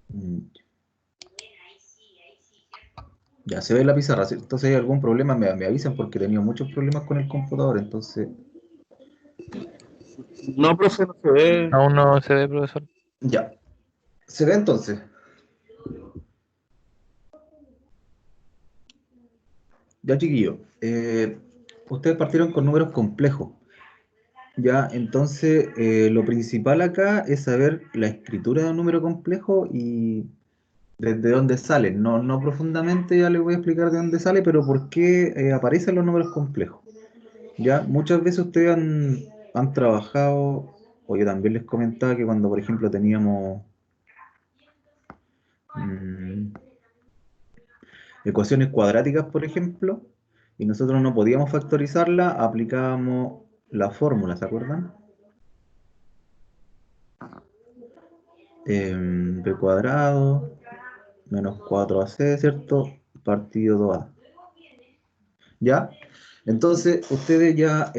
Mm, Ya se ve la pizarra, ¿cierto? Entonces, si hay algún problema, me avisan porque he tenido muchos problemas con el computador, entonces, No, profe, no se ve. Aún no se ve, profesor. ya. ¿Se ve entonces? Ya, chiquillo. Ustedes partieron con números complejos. Ya, entonces, lo principal acá es saber la escritura de un número complejo y desde dónde sale. No, no profundamente, ya les voy a explicar de dónde sale, pero por qué aparecen los números complejos. Ya, muchas veces ustedes han trabajado, o yo también les comentaba que cuando, por ejemplo, teníamos mm, ecuaciones cuadráticas, por ejemplo, y nosotros no podíamos factorizarla, aplicábamos la fórmula, ¿se acuerdan? B cuadrado menos 4ac, ¿cierto? Partido 2a. ¿Ya? Entonces, ustedes ya,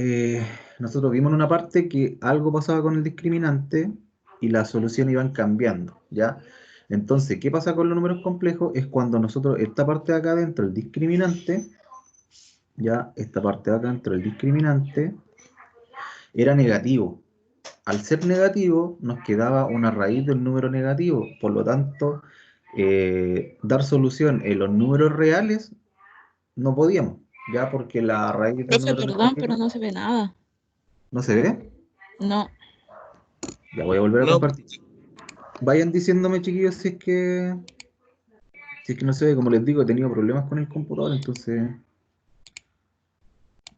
nosotros vimos en una parte que algo pasaba con el discriminante y las soluciones iban cambiando, ¿ya? Entonces, ¿qué pasa con los números complejos? Es cuando nosotros, esta parte de acá adentro, el discriminante, ya, esta parte de acá adentro, el discriminante, era negativo. Al ser negativo, nos quedaba una raíz del número negativo. Por lo tanto, dar solución en los números reales no podíamos, ya porque la raíz del Profe, número perdón, pero negativo no se ve nada. no se ve. No. Ya voy a volver a No, compartir. Vayan diciéndome, chiquillos, si es que no se ve. Como les digo, he tenido problemas con el computador, entonces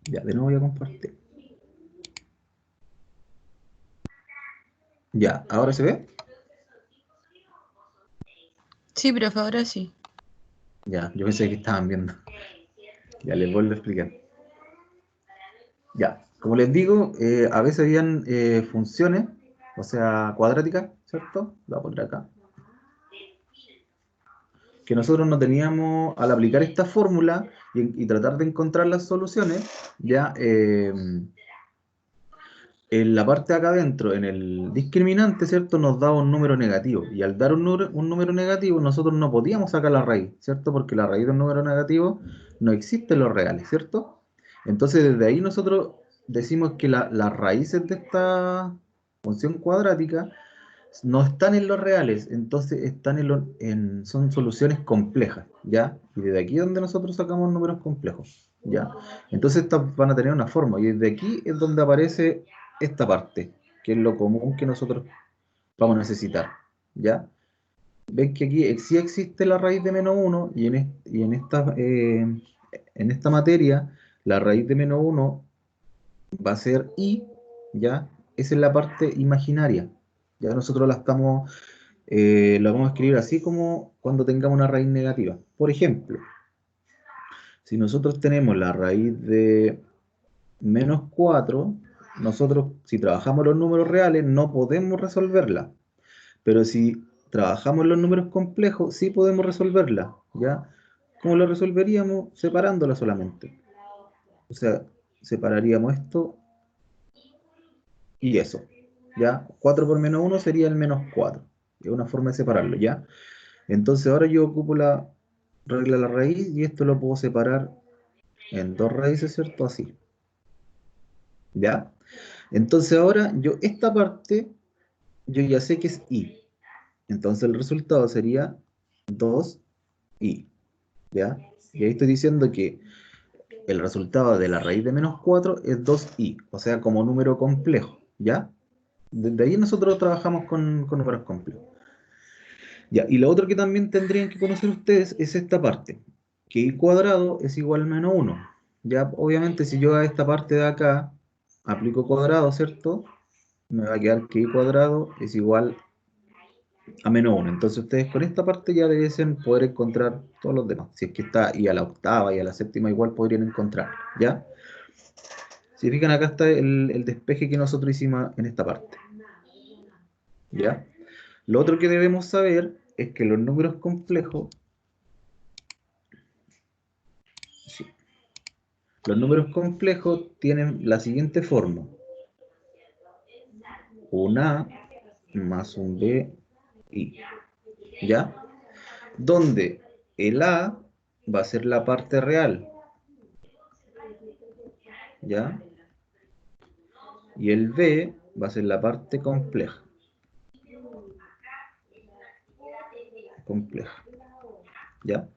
ya, de nuevo voy a compartir. Ya, ¿ahora se ve? Sí, profe, ahora sí. Ya, yo pensé que estaban viendo. Ya les vuelvo a explicar. Ya, como les digo, a veces habían funciones, o sea, cuadráticas, ¿cierto? Lo voy a poner acá. Que nosotros no teníamos, al aplicar esta fórmula y tratar de encontrar las soluciones, ya en la parte de acá adentro, en el discriminante, ¿cierto? Nos daba un número negativo. Y al dar un número negativo, nosotros no podíamos sacar la raíz, ¿cierto? Porque la raíz de un número negativo no existe en los reales, ¿cierto? Entonces, desde ahí nosotros decimos que las raíces de esta función cuadrática no están en los reales, entonces están son soluciones complejas, ¿ya? Y desde aquí es donde nosotros sacamos números complejos, ¿ya? Entonces estas van a tener una forma, y desde aquí es donde aparece esta parte, que es lo común que nosotros vamos a necesitar, ¿ya? Ven que aquí sí existe la raíz de menos uno en esta materia, la raíz de menos uno va a ser i, ¿ya? Esa es la parte imaginaria. Ya nosotros la vamos a escribir así como cuando tengamos una raíz negativa. Por ejemplo, si nosotros tenemos la raíz de menos 4, nosotros si trabajamos los números reales no podemos resolverla. Pero si trabajamos los números complejos, sí podemos resolverla, ¿ya? ¿Cómo la resolveríamos? Separándola solamente. O sea, separaríamos esto y eso, ¿ya? 4 por menos uno sería el menos 4. Es una forma de separarlo, ¿ya? Entonces ahora yo ocupo la regla de la raíz y esto lo puedo separar en dos raíces, ¿cierto? Así, ¿ya? Entonces ahora esta parte, yo ya sé que es i. Entonces el resultado sería 2i, ¿ya? Y ahí estoy diciendo que el resultado de la raíz de menos 4 es 2i, o sea, como número complejo, ¿ya? Desde ahí nosotros trabajamos con números complejos. Ya, y lo otro que también tendrían que conocer ustedes es esta parte, que i cuadrado es igual a menos uno. Ya, obviamente, si yo a esta parte de acá aplico cuadrado, ¿cierto? Me va a quedar que i cuadrado es igual a menos uno. Entonces ustedes con esta parte ya debiesen poder encontrar todos los demás. Si es que está y a la octava y a la séptima igual podrían encontrar, ¿ya? Si fijan acá está el despeje que nosotros hicimos en esta parte, ¿ya? Lo otro que debemos saber es que los números complejos, sí, los números complejos tienen la siguiente forma. Un A más un B, I. ¿ya? Donde el A va a ser la parte real, ¿ya? Y el B va a ser la parte compleja. Compleja, ¿ya?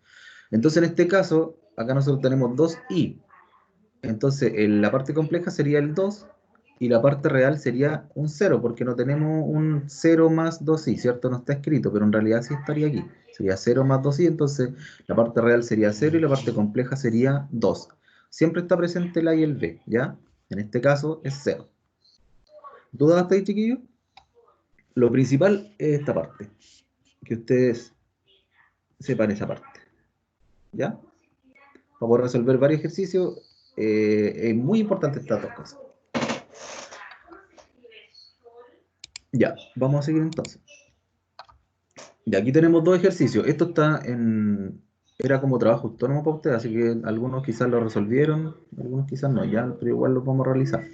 Entonces, en este caso, acá nosotros tenemos dos I. Entonces, la parte compleja sería el 2 y la parte real sería un cero, porque no tenemos un cero más 2i, ¿cierto? No está escrito, pero en realidad sí estaría aquí. Sería cero más 2i, entonces la parte real sería cero y la parte compleja sería 2. Siempre está presente el a y el b, ¿ya? En este caso es cero. ¿Dudas hasta ahí, chiquillos? Lo principal es esta parte, que ustedes sepan esa parte, ¿ya? Para poder resolver varios ejercicios, es muy importante estas dos cosas. Ya, vamos a seguir entonces. Y aquí tenemos dos ejercicios. Esto está en... Era como trabajo autónomo para ustedes, así que algunos quizás lo resolvieron, algunos quizás no, ya, pero igual lo vamos a realizar.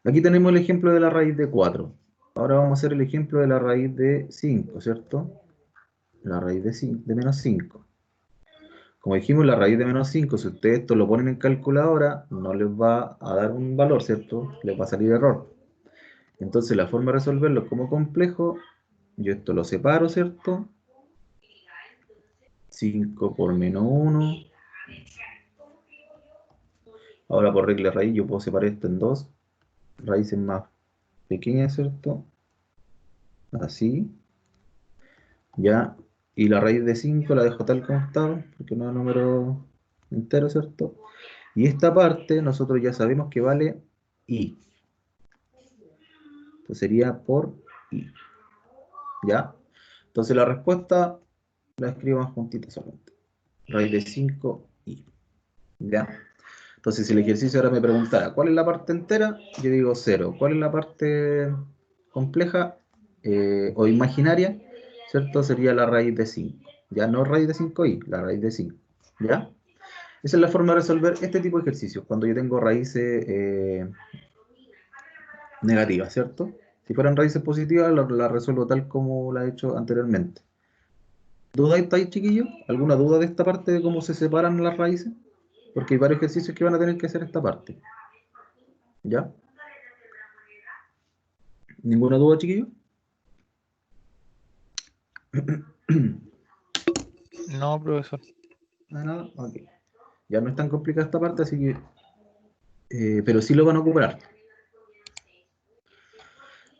Aquí tenemos el ejemplo de la raíz de 4. Ahora vamos a hacer el ejemplo de la raíz de 5, ¿cierto? La raíz de menos 5. Como dijimos, la raíz de menos 5, si ustedes esto lo ponen en calculadora, no les va a dar un valor, ¿cierto? Les va a salir error. Entonces la forma de resolverlo como complejo, yo esto lo separo, ¿cierto? 5 por menos 1. Ahora por regla de raíz yo puedo separar esto en dos raíces más pequeñas, ¿cierto? Así, ya. Y la raíz de 5 la dejo tal como está, porque no es número entero, ¿cierto? Y esta parte nosotros ya sabemos que vale i. Entonces sería por i, ¿ya? Entonces la respuesta la escribo más juntita solamente. Raíz de 5i, ¿ya? Entonces, si el ejercicio ahora me preguntara, ¿cuál es la parte entera? Yo digo 0. ¿Cuál es la parte compleja o imaginaria? ¿Cierto? Sería la raíz de 5. Ya no raíz de 5i, la raíz de 5. ¿Ya? Esa es la forma de resolver este tipo de ejercicios, cuando yo tengo raíces negativas, ¿cierto? Si fueran raíces positivas, la resuelvo tal como la he hecho anteriormente. ¿Duda ahí, chiquillos? ¿Alguna duda de esta parte de cómo se separan las raíces? Porque hay varios ejercicios que van a tener que hacer esta parte. ¿Ya? ¿Ninguna duda, chiquillos? No, profesor. Nada, ok. Ya no es tan complicada esta parte, así que... pero sí lo van a ocupar.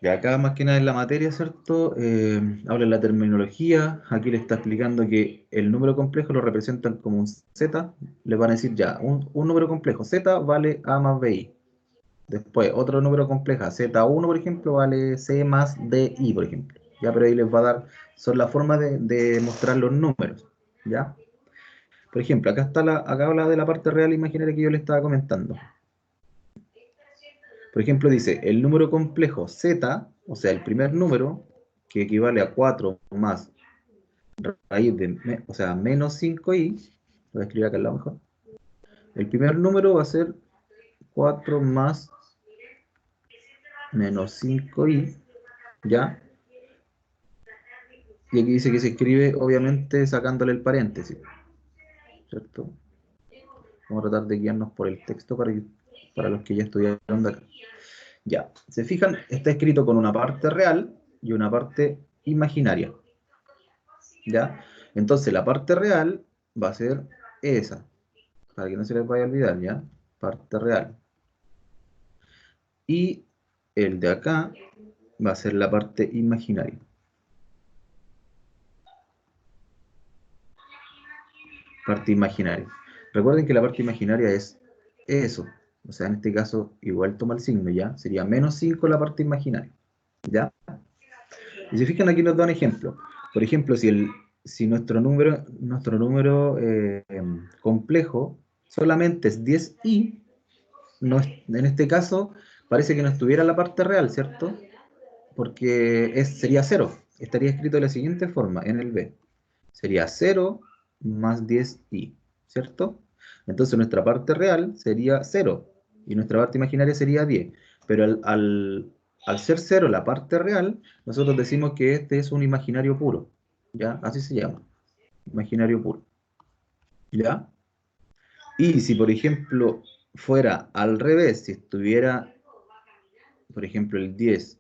Y acá más que nada en la materia, ¿cierto? Habla de la terminología. Aquí le está explicando que el número complejo lo representan como un z. Le van a decir ya, un número complejo z vale a más bi. Después, otro número complejo, z1, por ejemplo, vale c más di, por ejemplo. Ya, pero ahí les va a dar, son la forma de mostrar los números. ¿Ya? Por ejemplo, acá habla de la parte real imaginaria que yo le estaba comentando. Por ejemplo, dice el número complejo z, o sea, el primer número, que equivale a 4 más raíz de, o sea, menos 5i, lo voy a escribir acá al lado mejor. El primer número va a ser 4 más menos 5i, ¿ya? Y aquí dice que se escribe, obviamente, sacándole el paréntesis, ¿cierto? Vamos a tratar de guiarnos por el texto para los que ya estudiaron de acá. Ya, se fijan, está escrito con una parte real y una parte imaginaria. ¿Ya? Entonces la parte real va a ser esa, para que no se les vaya a olvidar, ¿ya? Parte real. Y el de acá va a ser la parte imaginaria. Parte imaginaria. Recuerden que la parte imaginaria es eso. O sea, en este caso, igual toma el signo, ¿ya? Sería menos 5 la parte imaginaria. ¿Ya? Y si fijan aquí nos da un ejemplo. Por ejemplo, si nuestro número complejo solamente es 10i, no en este caso parece que no estuviera la parte real, ¿cierto? Porque sería 0. Estaría escrito de la siguiente forma en el B. Sería 0 más 10i, ¿cierto? Entonces nuestra parte real sería 0 y nuestra parte imaginaria sería 10. Pero al ser 0 la parte real, nosotros decimos que este es un imaginario puro, ¿ya? Así se llama, imaginario puro, ¿ya? Y si, por ejemplo, fuera al revés, si estuviera, por ejemplo, el 10,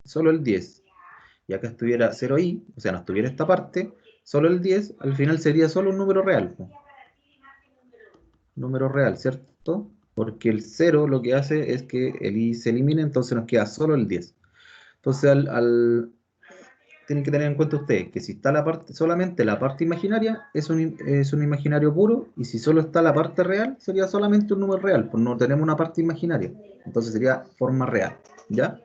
solo el 10, y acá estuviera 0i, o sea, no estuviera esta parte, solo el 10, al final sería solo un número real, po. Número real, ¿cierto? Porque el 0 lo que hace es que el i se elimine, entonces nos queda solo el 10. Entonces, tienen que tener en cuenta ustedes que si está la parte, solamente la parte imaginaria es un imaginario puro, y si solo está la parte real, sería solamente un número real, pues no tenemos una parte imaginaria. Entonces sería forma real, ¿ya?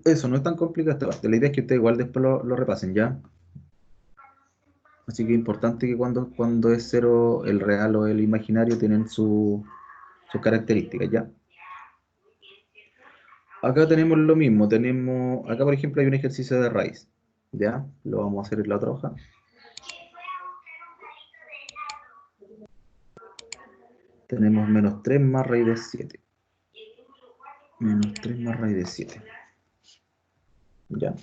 Eso no es tan complicado esta parte. La idea es que ustedes igual después lo repasen, ¿ya? Así que es importante que cuando es cero el real o el imaginario tienen sus características, ¿ya? Acá tenemos lo mismo, acá por ejemplo hay un ejercicio de raíz, ¿ya? Lo vamos a hacer en la otra hoja. Tenemos menos 3 más raíz de 7. Menos 3 más raíz de 7. ¿Ya?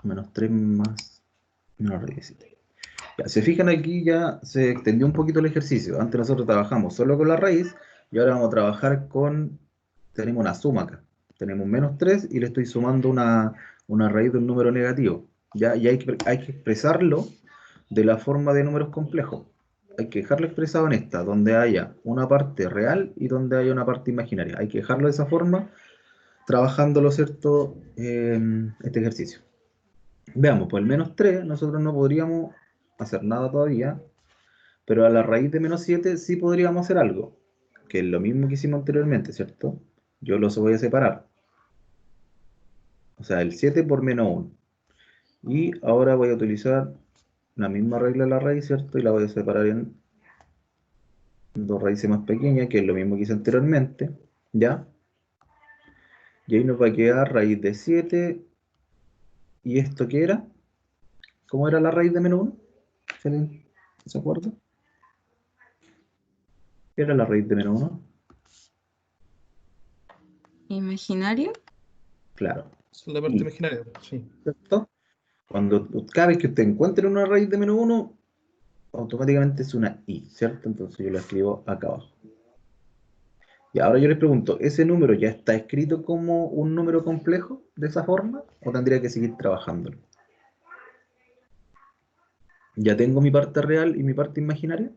Menos 3 más menos raíz de 7. Ya, se fijan aquí ya se extendió un poquito el ejercicio. Antes nosotros trabajamos solo con la raíz y ahora vamos a trabajar tenemos una suma acá. Tenemos menos 3 y le estoy sumando una raíz de un número negativo. ¿Ya? Y hay que expresarlo de la forma de números complejos. Hay que dejarlo expresado en esta, donde haya una parte real y donde haya una parte imaginaria. Hay que dejarlo de esa forma, trabajándolo, ¿cierto? Este ejercicio. Veamos, pues el menos 3 nosotros no podríamos hacer nada todavía, pero a la raíz de menos 7 sí podríamos hacer algo, que es lo mismo que hicimos anteriormente, ¿cierto? Yo los voy a separar. O sea, el 7 por menos 1. Y ahora voy a utilizar la misma regla de la raíz, ¿cierto? Y la voy a separar en dos raíces más pequeñas, que es lo mismo que hice anteriormente, ¿ya? Y ahí nos va a quedar raíz de 7. ¿Y esto qué era? ¿Cómo era la raíz de menos 1? ¿Se acuerda? ¿Qué era la raíz de menos 1? ¿Imaginario? Claro. Esa es la parte Y, imaginaria, sí. ¿cierto? Cada vez que usted encuentre una raíz de menos 1, automáticamente es una i, ¿cierto? Entonces yo la escribo acá abajo. Y ahora yo les pregunto, ¿ese número ya está escrito como un número complejo de esa forma? ¿O tendría que seguir trabajándolo? ¿Ya tengo mi parte real y mi parte imaginaria?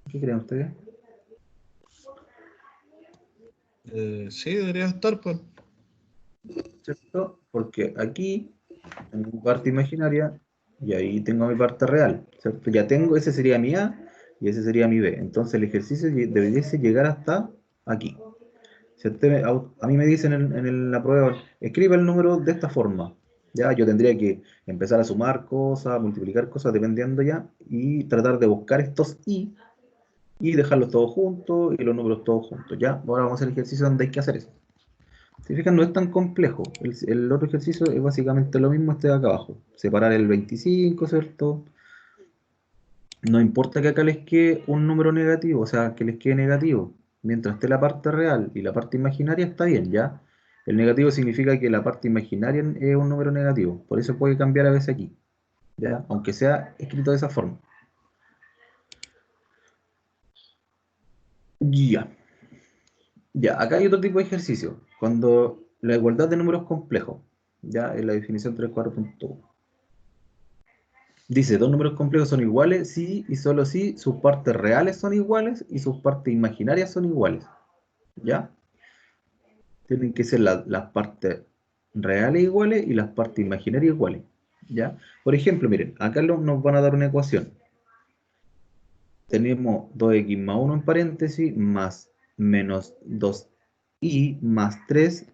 ¿Qué creen ustedes? Sí, debería estar, pues. ¿Cierto? Porque aquí tengo mi parte imaginaria y ahí tengo mi parte real, ¿cierto? Ya tengo, ese sería mi A y ese sería mi B. Entonces el ejercicio debería llegar hasta aquí. Si a mí me dicen la prueba, escriba el número de esta forma. Ya, yo tendría que empezar a sumar cosas, multiplicar cosas, dependiendo ya, y tratar de buscar estos y dejarlos todos juntos y los números todos juntos. Ya, ahora vamos a hacer el ejercicio donde hay que hacer eso. Si fijan, no es tan complejo. El otro ejercicio es básicamente lo mismo, este de acá abajo. Separar el 25, ¿cierto? No importa que acá les quede un número negativo, o sea, que les quede negativo. Mientras esté la parte real y la parte imaginaria, está bien, ¿ya? El negativo significa que la parte imaginaria es un número negativo. Por eso puede cambiar a veces aquí, ¿ya? Aunque sea escrito de esa forma. Ya. Ya, acá hay otro tipo de ejercicio. Cuando la igualdad de números complejos, ya en la definición 3.4.1. Dice, dos números complejos son iguales si y solo si sus partes reales son iguales y sus partes imaginarias son iguales. ¿Ya? Tienen que ser las partes reales iguales y las partes imaginarias iguales. ¿Ya? Por ejemplo, miren, acá nos van a dar una ecuación. Tenemos 2x más 1 en paréntesis más menos 2y más 3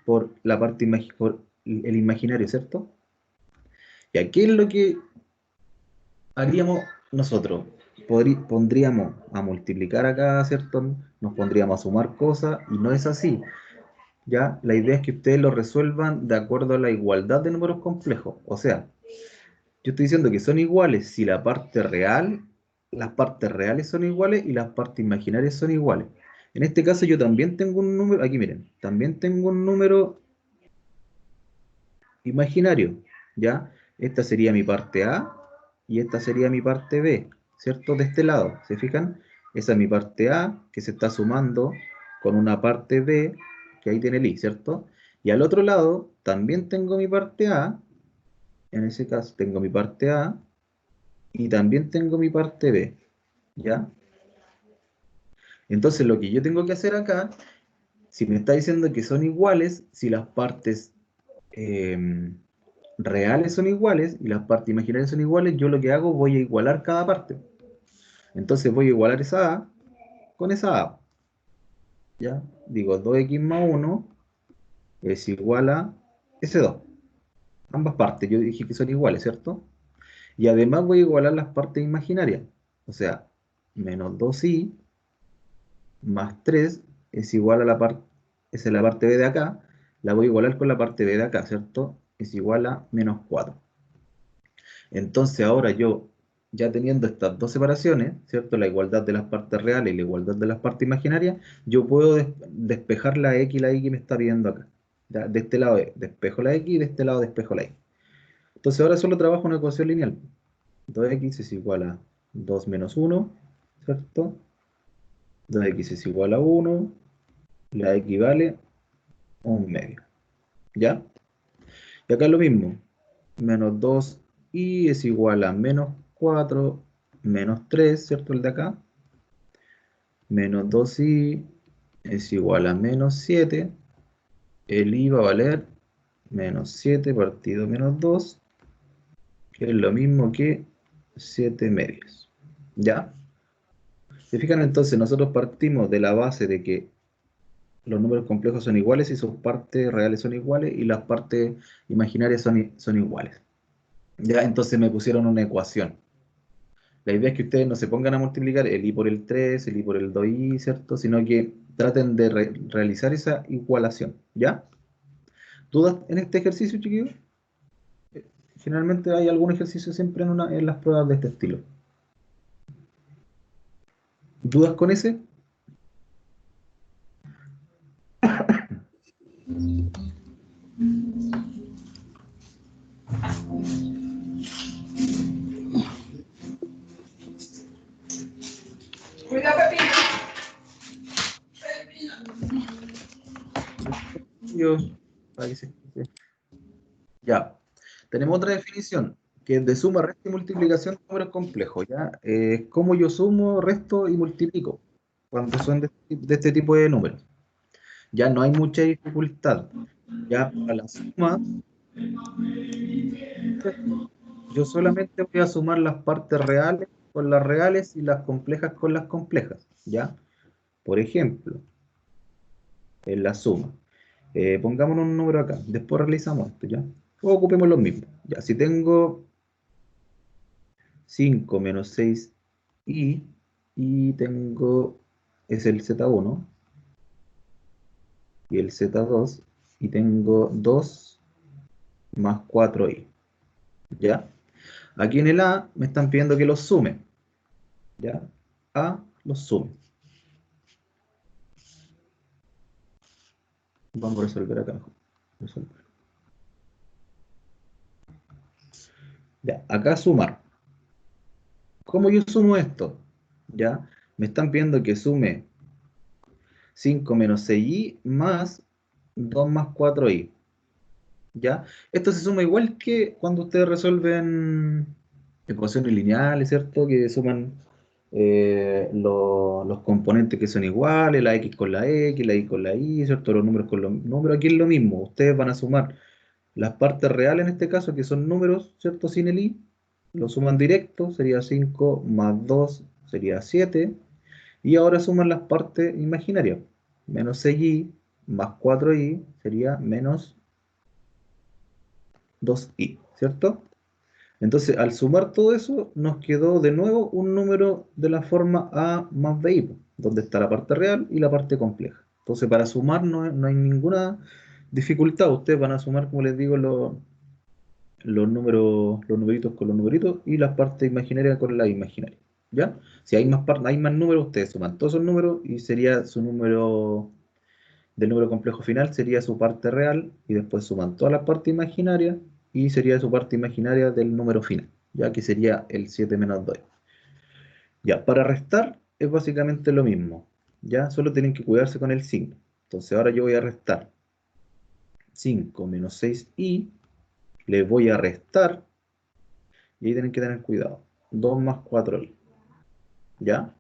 por la parte por el imaginario, ¿cierto? ¿Y aquí es lo que haríamos nosotros? Pondríamos a multiplicar acá, ¿cierto? Nos pondríamos a sumar cosas y no es así. ¿Ya? La idea es que ustedes lo resuelvan de acuerdo a la igualdad de números complejos. O sea, yo estoy diciendo que son iguales si la parte real las partes reales son iguales y las partes imaginarias son iguales. En este caso yo también tengo un número, aquí miren, también tengo un número imaginario, ¿ya? Esta sería mi parte A y esta sería mi parte B, ¿cierto? De este lado, ¿se fijan? Esa es mi parte A, que se está sumando con una parte B, que ahí tiene el I, ¿cierto? Y al otro lado también tengo mi parte A, en ese caso tengo mi parte A, y también tengo mi parte B, ¿ya? Entonces lo que yo tengo que hacer acá, si me está diciendo que son iguales, si las partes reales son iguales y las partes imaginarias son iguales, yo lo que hago voy a igualar cada parte. Entonces voy a igualar esa A con esa A. ¿Ya? Digo 2x más 1 es igual a ese 2. Ambas partes, yo dije que son iguales, ¿cierto? Y además voy a igualar las partes imaginarias. O sea, menos 2i más 3 es igual a la parte, esa es la parte b de acá, la voy a igualar con la parte b de acá, ¿cierto? Es igual a menos 4. Entonces ahora yo, ya teniendo estas dos separaciones, ¿cierto? La igualdad de las partes reales y la igualdad de las partes imaginarias, yo puedo despejar la x y la y que me está pidiendo acá. ¿Ya? De este lado despejo la x y de este lado despejo la y. Entonces ahora solo trabajo una ecuación lineal. 2x es igual a 2 menos 1, ¿cierto? 2x es igual a 1, la x vale 1/2. ¿Ya? Y acá es lo mismo. Menos 2i es igual a menos 4 menos 3, ¿cierto? El de acá. Menos 2i es igual a menos 7. El i va a valer menos 7 partido menos 2, que es lo mismo que 7/2. ¿Ya? ¿Se fijan? Entonces nosotros partimos de la base de que los números complejos son iguales y sus partes reales son iguales y las partes imaginarias son iguales. ¿Ya? Entonces me pusieron una ecuación. La idea es que ustedes no se pongan a multiplicar el i por el 3, el i por el 2i, ¿cierto? Sino que traten de realizar esa igualación, ¿ya? ¿Dudas en este ejercicio, chiquillos? Generalmente hay algún ejercicio siempre en las pruebas de este estilo. ¿Dudas con ese? Yo, para que ya. Tenemos otra definición, que es de suma, resta y multiplicación de números complejos, ¿ya? Cómo yo sumo, resto y multiplico cuando son de este tipo de números. Ya no hay mucha dificultad. Ya para la suma, yo solamente voy a sumar las partes reales con las reales y las complejas con las complejas, ¿ya? Por ejemplo, en la suma. Pongamos un número acá, después realizamos esto, ¿ya? O ocupemos los mismos. Ya, si tengo 5 menos 6i y tengo, es el z1 y el z2 y tengo 2 más 4i, ¿ya? Aquí en el a me están pidiendo que los sume, ¿ya? A los sume. Vamos a resolver acá mejor. Resolver. Ya, acá sumar. ¿Cómo yo sumo esto? ¿Ya? Me están pidiendo que sume 5 menos 6i más 2 más 4i. ¿Ya? Esto se suma igual que cuando ustedes resuelven ecuaciones lineales, ¿cierto? Que suman los componentes que son iguales, la x con la x, la y con la y, ¿cierto? Los números con los números. Aquí es lo mismo. Ustedes van a sumar las partes reales en este caso, que son números, ¿cierto? Sin el i, lo suman directo, sería 5 más 2 sería 7. Y ahora suman las partes imaginarias. Menos 6i más 4i sería menos 2i, ¿cierto? Entonces, al sumar todo eso, nos quedó de nuevo un número de la forma a más bi, po, donde está la parte real y la parte compleja. Entonces, para sumar no hay ninguna dificultad. Ustedes van a sumar, como les digo, los números, los numeritos con los numeritos y las partes imaginarias con las imaginarias. ¿ya? Si hay más números, ustedes suman todos esos números y sería su número del número complejo final, sería su parte real y después suman todas las partes imaginarias y sería su parte imaginaria del número final, ya que sería el 7 menos 2. Ya, para restar es básicamente lo mismo, ya solo tienen que cuidarse con el signo. Entonces ahora yo voy a restar 5 menos 6i, le voy a restar y ahí tienen que tener cuidado. 2 más 4i, ¿ya?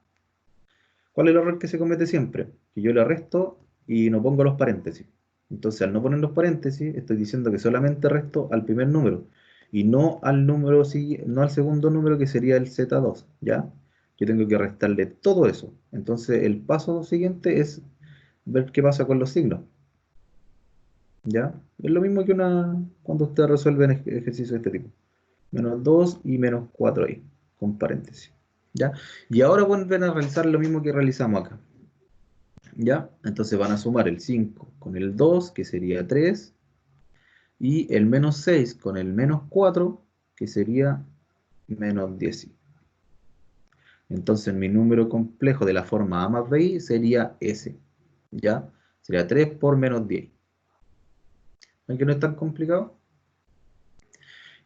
¿Cuál es el error que se comete siempre? Que yo le resto y no pongo los paréntesis. Entonces, al no poner los paréntesis, estoy diciendo que solamente resto al primer número y no al número, no al segundo número que sería el Z2, ¿ya? Yo tengo que restarle todo eso. Entonces, el paso siguiente es ver qué pasa con los signos, ¿ya? Es lo mismo que cuando ustedes resuelven ejercicios de este tipo. Menos 2 y menos 4 ahí, con paréntesis, ¿ya? Y ahora vuelven a realizar lo mismo que realizamos acá. ¿Ya? Entonces van a sumar el 5 con el 2, que sería 3, y el menos 6 con el menos 4, que sería menos 10. Entonces mi número complejo de la forma A más BI sería S, ¿ya? Sería 3 por menos 10. ¿Ven que no es tan complicado?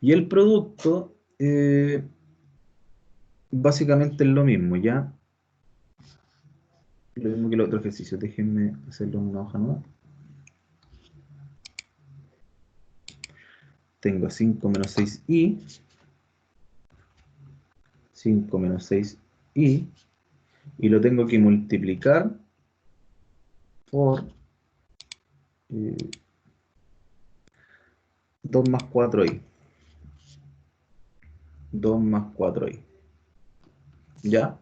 Y el producto, básicamente es lo mismo, ¿ya? Lo mismo que el otro ejercicio. Déjenme hacerlo en una hoja nueva. Tengo 5 menos 6i. 5 menos 6i. Y lo tengo que multiplicar por 2 más 4i. 2 más 4i. ¿Ya?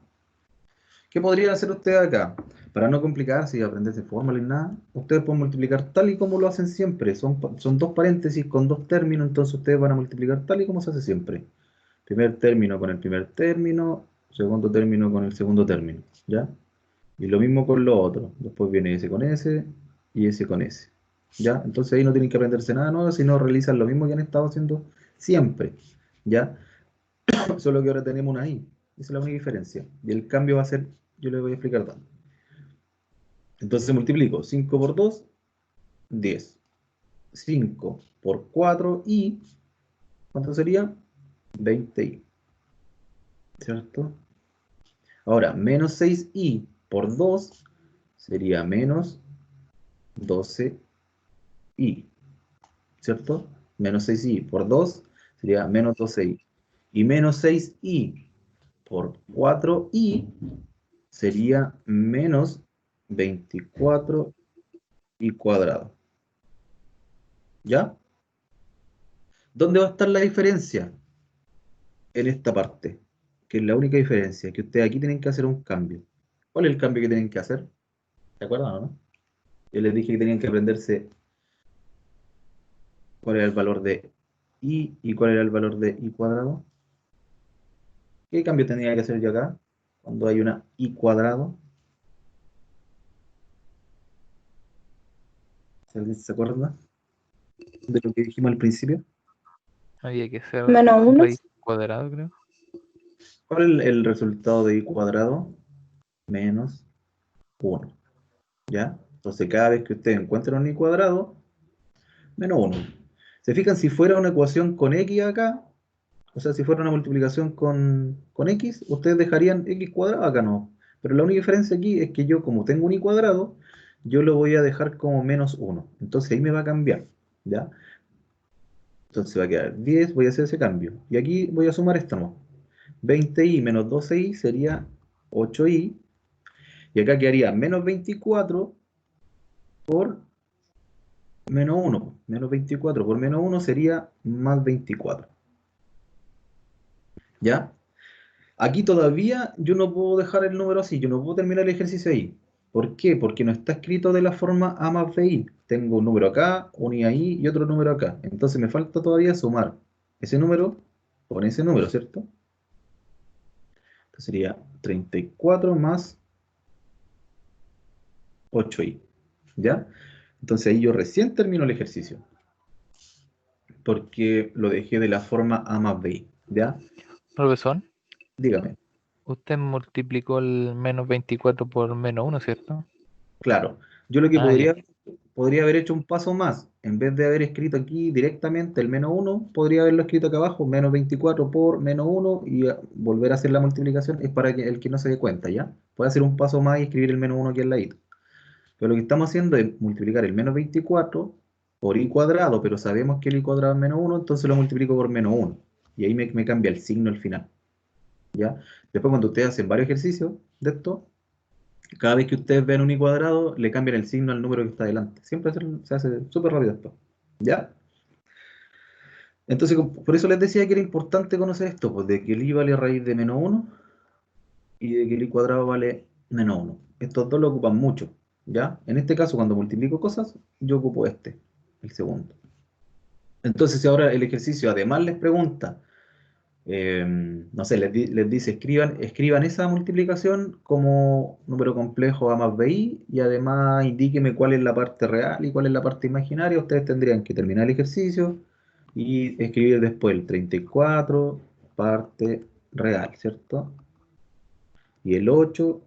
¿Qué podrían hacer ustedes acá? Para no complicarse y aprenderse fórmulas ni nada, ustedes pueden multiplicar tal y como lo hacen siempre. Son dos paréntesis con dos términos, entonces ustedes van a multiplicar tal y como se hace siempre. Primer término con el primer término, segundo término con el segundo término. ¿Ya? Y lo mismo con lo otro. Después viene ese con ese y ese con ese. ¿Ya? Entonces ahí no tienen que aprenderse nada nuevo, sino realizan lo mismo que han estado haciendo siempre. ¿Ya? Solo que ahora tenemos una I. Esa es la única diferencia. Y el cambio va a ser, yo les voy a explicar tanto. Entonces multiplico 5 por 2, 10. 5 por 4 y ¿cuánto sería? 20i. ¿Cierto? Ahora, menos 6i por 2 sería menos 12i. ¿Cierto? Menos 6i por 2 sería menos 12i. Y menos 6i por 4i sería menos 24i cuadrado. ¿Ya? ¿Dónde va a estar la diferencia? En esta parte, que es la única diferencia, que ustedes aquí tienen que hacer un cambio. ¿Cuál es el cambio que tienen que hacer? ¿Se acuerdan o no? Yo les dije que tenían que aprenderse cuál era el valor de i y cuál era el valor de i cuadrado. ¿Qué cambio tenía que hacer yo acá? Cuando hay una i cuadrado. ¿Alguien se acuerda de lo que dijimos al principio? Había que ser Menos uno. raíz cuadrada, creo. ¿Cuál es el resultado de i cuadrado? Menos 1. ¿Ya? Entonces cada vez que ustedes encuentren un i cuadrado, menos 1. ¿Se fijan si fuera una ecuación con x acá? O sea, si fuera una multiplicación con x, ustedes dejarían x cuadrado, acá no. Pero la única diferencia aquí es que yo, como tengo un i cuadrado, yo lo voy a dejar como menos 1. Entonces ahí me va a cambiar, ¿ya? Entonces va a quedar 10, voy a hacer ese cambio. Y aquí voy a sumar esto, ¿no? 20i menos 12i sería 8i. Y acá quedaría menos 24 por menos 1. Menos 24 por menos 1 sería más 24. ¿Ya? Aquí todavía yo no puedo dejar el número así, yo no puedo terminar el ejercicio ahí. ¿Por qué? Porque no está escrito de la forma A más BI. Tengo un número acá, un I ahí y otro número acá. Entonces me falta todavía sumar ese número con ese número, ¿cierto? Entonces sería 34 más 8i. ¿Ya? Entonces ahí yo recién termino el ejercicio. Porque lo dejé de la forma A más BI. ¿Ya? Profesor, Dígame. Usted multiplicó el menos 24 por menos 1, ¿cierto? Claro, yo lo que Ah, ya. podría haber hecho un paso más. En vez de haber escrito aquí directamente el menos 1, podría haberlo escrito acá abajo, menos 24 por menos 1 y volver a hacer la multiplicación. Es para que el que no se dé cuenta, ¿ya? Puede hacer un paso más y escribir el menos 1 aquí al ladito. Pero lo que estamos haciendo es multiplicar el menos 24 por i cuadrado, pero sabemos que el i cuadrado es menos 1, entonces lo multiplico por menos 1. Y ahí me cambia el signo al final, ¿ya? Después cuando ustedes hacen varios ejercicios de esto, cada vez que ustedes ven un i cuadrado, le cambian el signo al número que está delante. Siempre se hace súper rápido esto, ¿ya? Entonces, por eso les decía que era importante conocer esto, pues de que el i vale raíz de menos 1 y de que el i cuadrado vale menos 1. Estos dos lo ocupan mucho, ¿ya? En este caso, cuando multiplico cosas, yo ocupo este, el segundo. Entonces, si ahora el ejercicio además les pregunta, no sé, les dice, escriban esa multiplicación como número complejo a más bi y además indíqueme cuál es la parte real y cuál es la parte imaginaria, ustedes tendrían que terminar el ejercicio y escribir después el 34, parte real, ¿cierto? Y el 8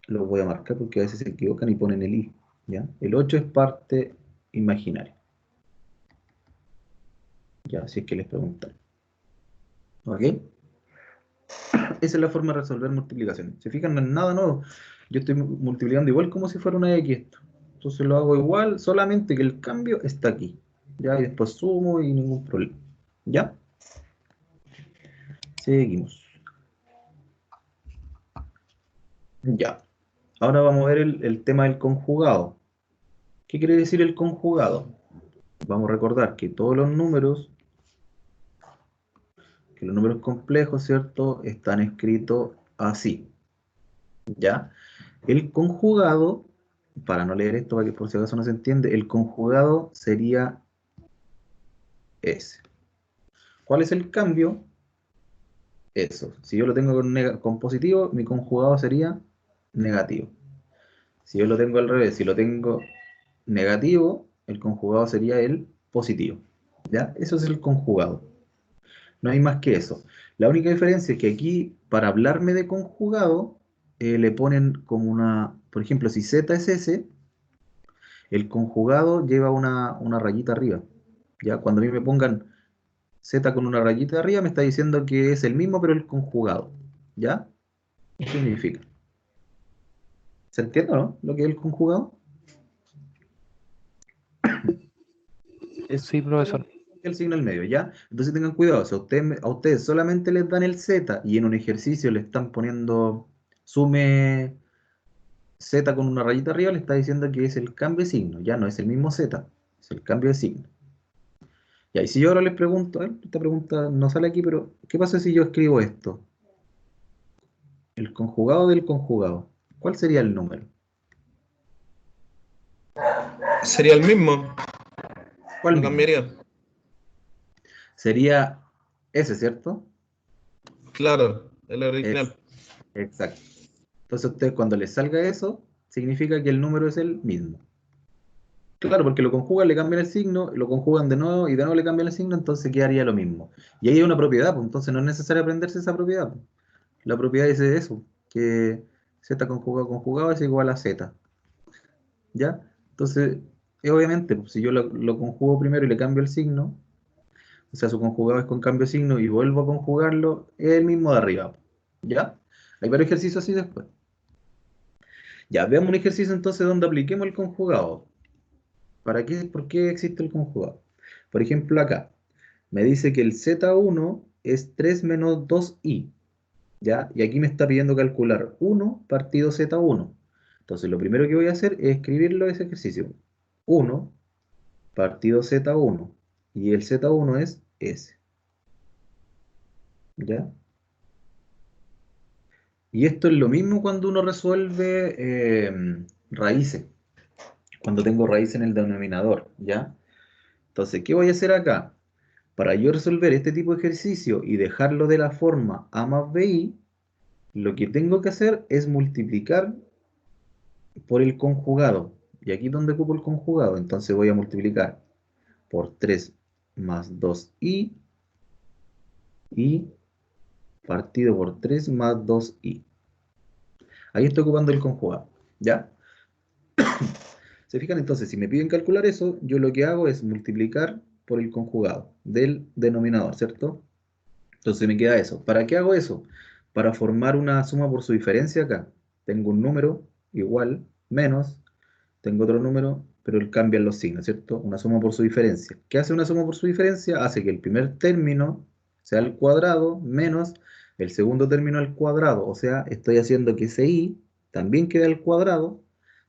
lo voy a marcar porque a veces se equivocan y ponen el i, ¿ya? El 8 es parte imaginaria, ya, así es que les preguntan. ¿Ok? Esa es la forma de resolver multiplicaciones. ¿Se fijan? No es nada nuevo. Yo estoy multiplicando igual como si fuera una X esto. Entonces lo hago igual, solamente que el cambio está aquí. Ya, y después sumo y ningún problema. ¿Ya? Seguimos. Ya. Ahora vamos a ver el tema del conjugado. ¿Qué quiere decir el conjugado? Vamos a recordar que los números complejos, ¿cierto? Están escritos así. ¿Ya? El conjugado, para no leer esto, para que por si acaso no se entiende, el conjugado sería ese. ¿Cuál es el cambio? Eso. Si yo lo tengo con positivo, mi conjugado sería negativo. Si yo lo tengo al revés, si lo tengo negativo, el conjugado sería el positivo. ¿Ya? Eso es el conjugado. No hay más que eso. La única diferencia es que aquí, para hablarme de conjugado, le ponen como una, por ejemplo, si z es s, el conjugado lleva una rayita arriba. ¿Ya? Cuando a mí me pongan z con una rayita arriba, me está diciendo que es el mismo, pero el conjugado. ¿Ya? ¿Qué significa? ¿Se entiende, no? Lo que es el conjugado. Es Sí, profesor. el signo al medio, ¿ya? Entonces tengan cuidado. Si a ustedes solamente les dan el z y en un ejercicio le están poniendo sume z con una rayita arriba, le está diciendo que es el cambio de signo. Ya no es el mismo z, es el cambio de signo. Ya, y si yo ahora les pregunto, esta pregunta no sale aquí, pero ¿qué pasa si yo escribo esto? El conjugado del conjugado. ¿Cuál sería el número? Sería el mismo, ¿Cuál no mismo? cambiaría. Sería ese, ¿cierto? Claro, el Es, original. exacto. Entonces a ustedes cuando les salga eso, significa que el número es el mismo. Claro, porque lo conjugan, le cambian el signo, lo conjugan de nuevo y de nuevo le cambian el signo, entonces quedaría lo mismo. Y ahí hay una propiedad, pues entonces no es necesario aprenderse esa propiedad, pues. La propiedad dice eso, que z conjugado es igual a z, ¿ya? Entonces, obviamente, pues, si yo lo conjugo primero y le cambio el signo, o sea, su conjugado es con cambio de signo y vuelvo a conjugarlo, es el mismo de arriba, ¿ya? Hay varios ejercicios así después. Ya, veamos un ejercicio entonces donde apliquemos el conjugado. ¿Por qué existe el conjugado? Por ejemplo, acá me dice que el z1 es 3 menos 2i, ¿ya? Y aquí me está pidiendo calcular 1 partido z1. Entonces, lo primero que voy a hacer es escribirlo ese ejercicio. 1 partido z1. Y el z1 es s, ¿ya? Y esto es lo mismo cuando uno resuelve raíces, cuando tengo raíz en el denominador, ¿ya? Entonces, ¿qué voy a hacer acá? Para yo resolver este tipo de ejercicio y dejarlo de la forma a más bi, lo que tengo que hacer es multiplicar por el conjugado. Y aquí es donde ocupo el conjugado. Entonces voy a multiplicar por 3 más 2i y partido por 3 más 2i. Ahí estoy ocupando el conjugado, ¿ya? ¿Se fijan? Entonces, si me piden calcular eso, yo lo que hago es multiplicar por el conjugado del denominador, ¿cierto? Entonces me queda eso. ¿Para qué hago eso? Para formar una suma por su diferencia acá. Tengo un número igual, menos, tengo otro número, pero él cambia los signos, ¿cierto? Una suma por su diferencia. ¿Qué hace una suma por su diferencia? Hace que el primer término sea al cuadrado menos el segundo término al cuadrado. O sea, estoy haciendo que ese i también quede al cuadrado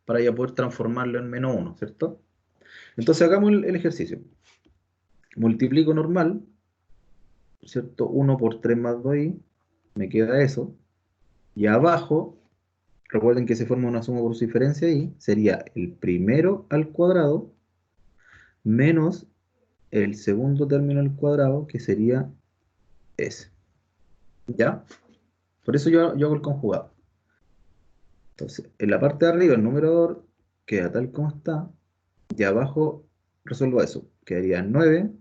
para ya poder transformarlo en menos 1, ¿cierto? Entonces hagamos el ejercicio. Multiplico normal, ¿cierto? 1 por 3 más 2i, me queda eso. Y abajo, recuerden que se forma una suma por su diferencia ahí, sería el primero al cuadrado menos el segundo término al cuadrado, que sería ese. ¿Ya? Por eso yo hago el conjugado. Entonces, en la parte de arriba el numerador queda tal como está, y abajo resuelvo eso. Quedaría 9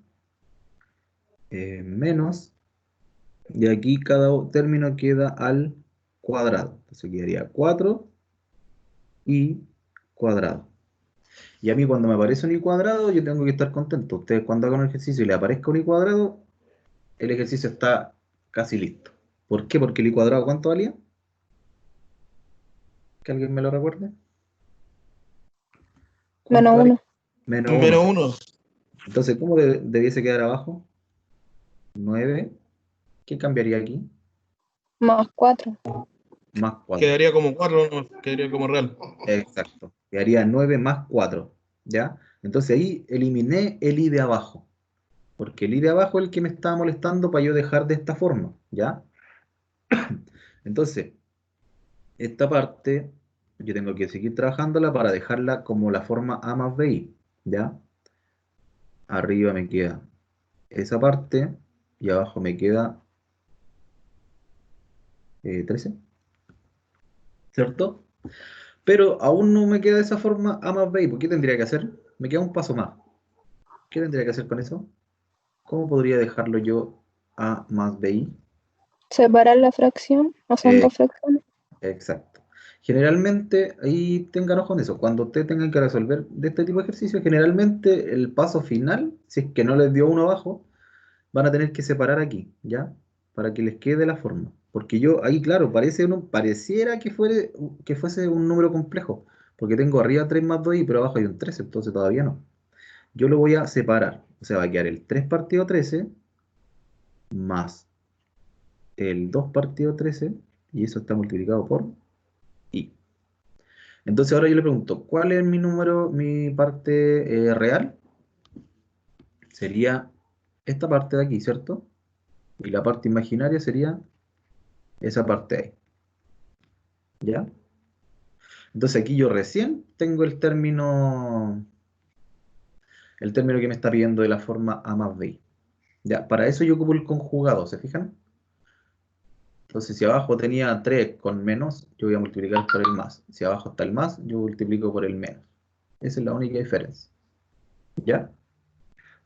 menos, y aquí cada término queda al cuadrado. Entonces quedaría 4 y cuadrado. Y a mí cuando me aparece un i cuadrado, yo tengo que estar contento. Ustedes cuando hagan un ejercicio y le aparezca un i cuadrado, el ejercicio está casi listo. ¿Por qué? Porque el i cuadrado, ¿cuánto valía? ¿Que alguien me lo recuerde? ¿Cuánto Menos valía? 1. Menos Menos 1. 1. Entonces, ¿cómo debiese quedar abajo? 9. ¿Qué cambiaría aquí? Más 4. Más 4. Quedaría como 4, no, quedaría como real. Exacto. Quedaría 9 más 4. ¿Ya? Entonces ahí eliminé el i de abajo. Porque el i de abajo es el que me estaba molestando para yo dejar de esta forma. ¿Ya? Entonces, esta parte yo tengo que seguir trabajándola para dejarla como la forma a más bi. ¿Ya? Arriba me queda esa parte y abajo me queda 13. ¿Cierto? Pero aún no me queda de esa forma A más B. ¿Por qué tendría que hacer? Me queda un paso más. ¿Qué tendría que hacer con eso? ¿Cómo podría dejarlo yo A más BI? Separar la fracción. O son Eh, dos fracciones. exacto. Generalmente, ahí tengan ojo en eso. Cuando ustedes tengan que resolver de este tipo de ejercicios, generalmente el paso final, si es que no les dio uno abajo, van a tener que separar aquí, ¿ya? Para que les quede la forma. Porque yo, ahí claro, pareciera que fuese un número complejo. Porque tengo arriba 3 más 2 y pero abajo hay un 13, entonces todavía no. Yo lo voy a separar. O sea, va a quedar el 3 partido 13 más el 2 partido 13 y eso está multiplicado por i. Entonces ahora yo le pregunto, ¿cuál es mi número, mi parte real? Sería esta parte de aquí, ¿cierto? Y la parte imaginaria sería esa parte ahí. ¿Ya? Entonces aquí yo recién tengo el término que me está pidiendo de la forma a más b. Ya, para eso yo ocupo el conjugado, ¿se fijan? Entonces si abajo tenía 3 con menos, yo voy a multiplicar por el más. Si abajo está el más, yo multiplico por el menos. Esa es la única diferencia. ¿Ya?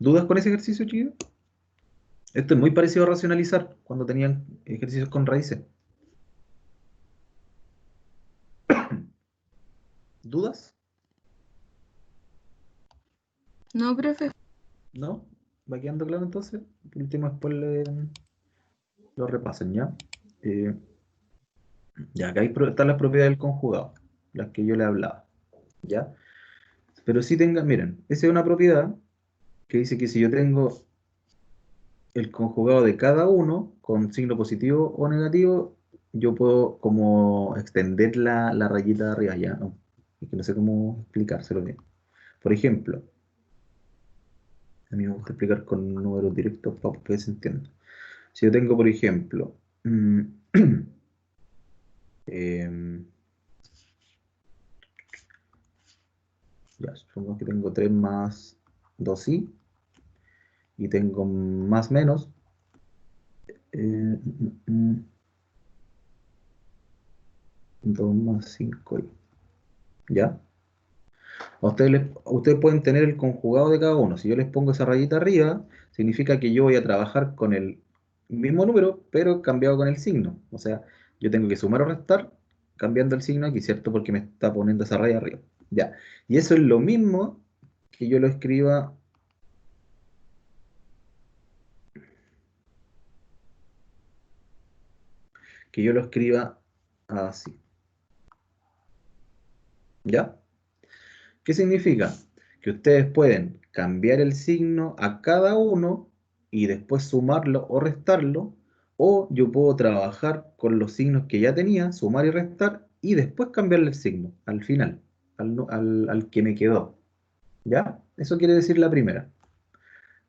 ¿Dudas con ese ejercicio, chicos? Esto es muy parecido a racionalizar cuando tenían ejercicios con raíces. ¿Dudas? No, profe. ¿No? ¿Va quedando claro entonces? Por último, después lo repasen, ¿ya? Eh, ya, acá están las propiedades del conjugado, las que yo le hablaba, ¿ya? Pero si tengan, miren, esa es una propiedad que dice que si yo tengo el conjugado de cada uno con signo positivo o negativo, yo puedo como extender la rayita de arriba, ¿ya? No, es que no sé cómo explicárselo bien. Por ejemplo, a mí me gusta explicar con números directos para que se entienda. Si yo tengo, por ejemplo, em, ya, supongamos que tengo 3 más 2i y tengo más menos 2 más 5i, ¿ya? Ustedes pueden tener el conjugado de cada uno. Si yo les pongo esa rayita arriba, significa que yo voy a trabajar con el mismo número, pero cambiado con el signo. O sea, yo tengo que sumar o restar cambiando el signo aquí, ¿cierto? Porque me está poniendo esa raya arriba. Ya. Y eso es lo mismo que yo lo escriba así. ¿Ya? ¿Qué significa? Que ustedes pueden cambiar el signo a cada uno y después sumarlo o restarlo, o yo puedo trabajar con los signos que ya tenía, sumar y restar, y después cambiarle el signo al final, al que me quedó. ¿Ya? Eso quiere decir la primera.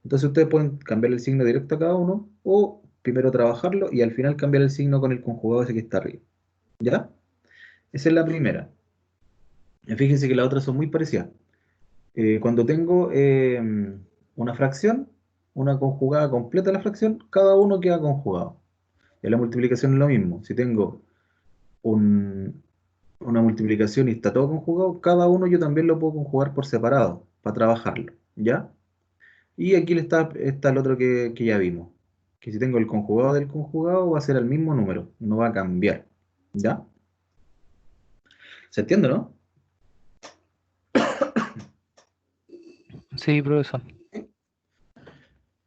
Entonces ustedes pueden cambiar el signo directo a cada uno, o primero trabajarlo y al final cambiar el signo con el conjugado ese que está arriba. ¿Ya? Esa es la primera. Y fíjense que las otras son muy parecidas. Cuando tengo una fracción, una conjugada completa de la fracción, cada uno queda conjugado. En la multiplicación es lo mismo. Si tengo un- una multiplicación y está todo conjugado, cada uno yo también lo puedo conjugar por separado, para trabajarlo. ¿Ya? Y aquí está el otro que ya vimos. Que si tengo el conjugado del conjugado, va a ser el mismo número, no va a cambiar. ¿Ya? ¿Se entiende, no? Sí, profesor.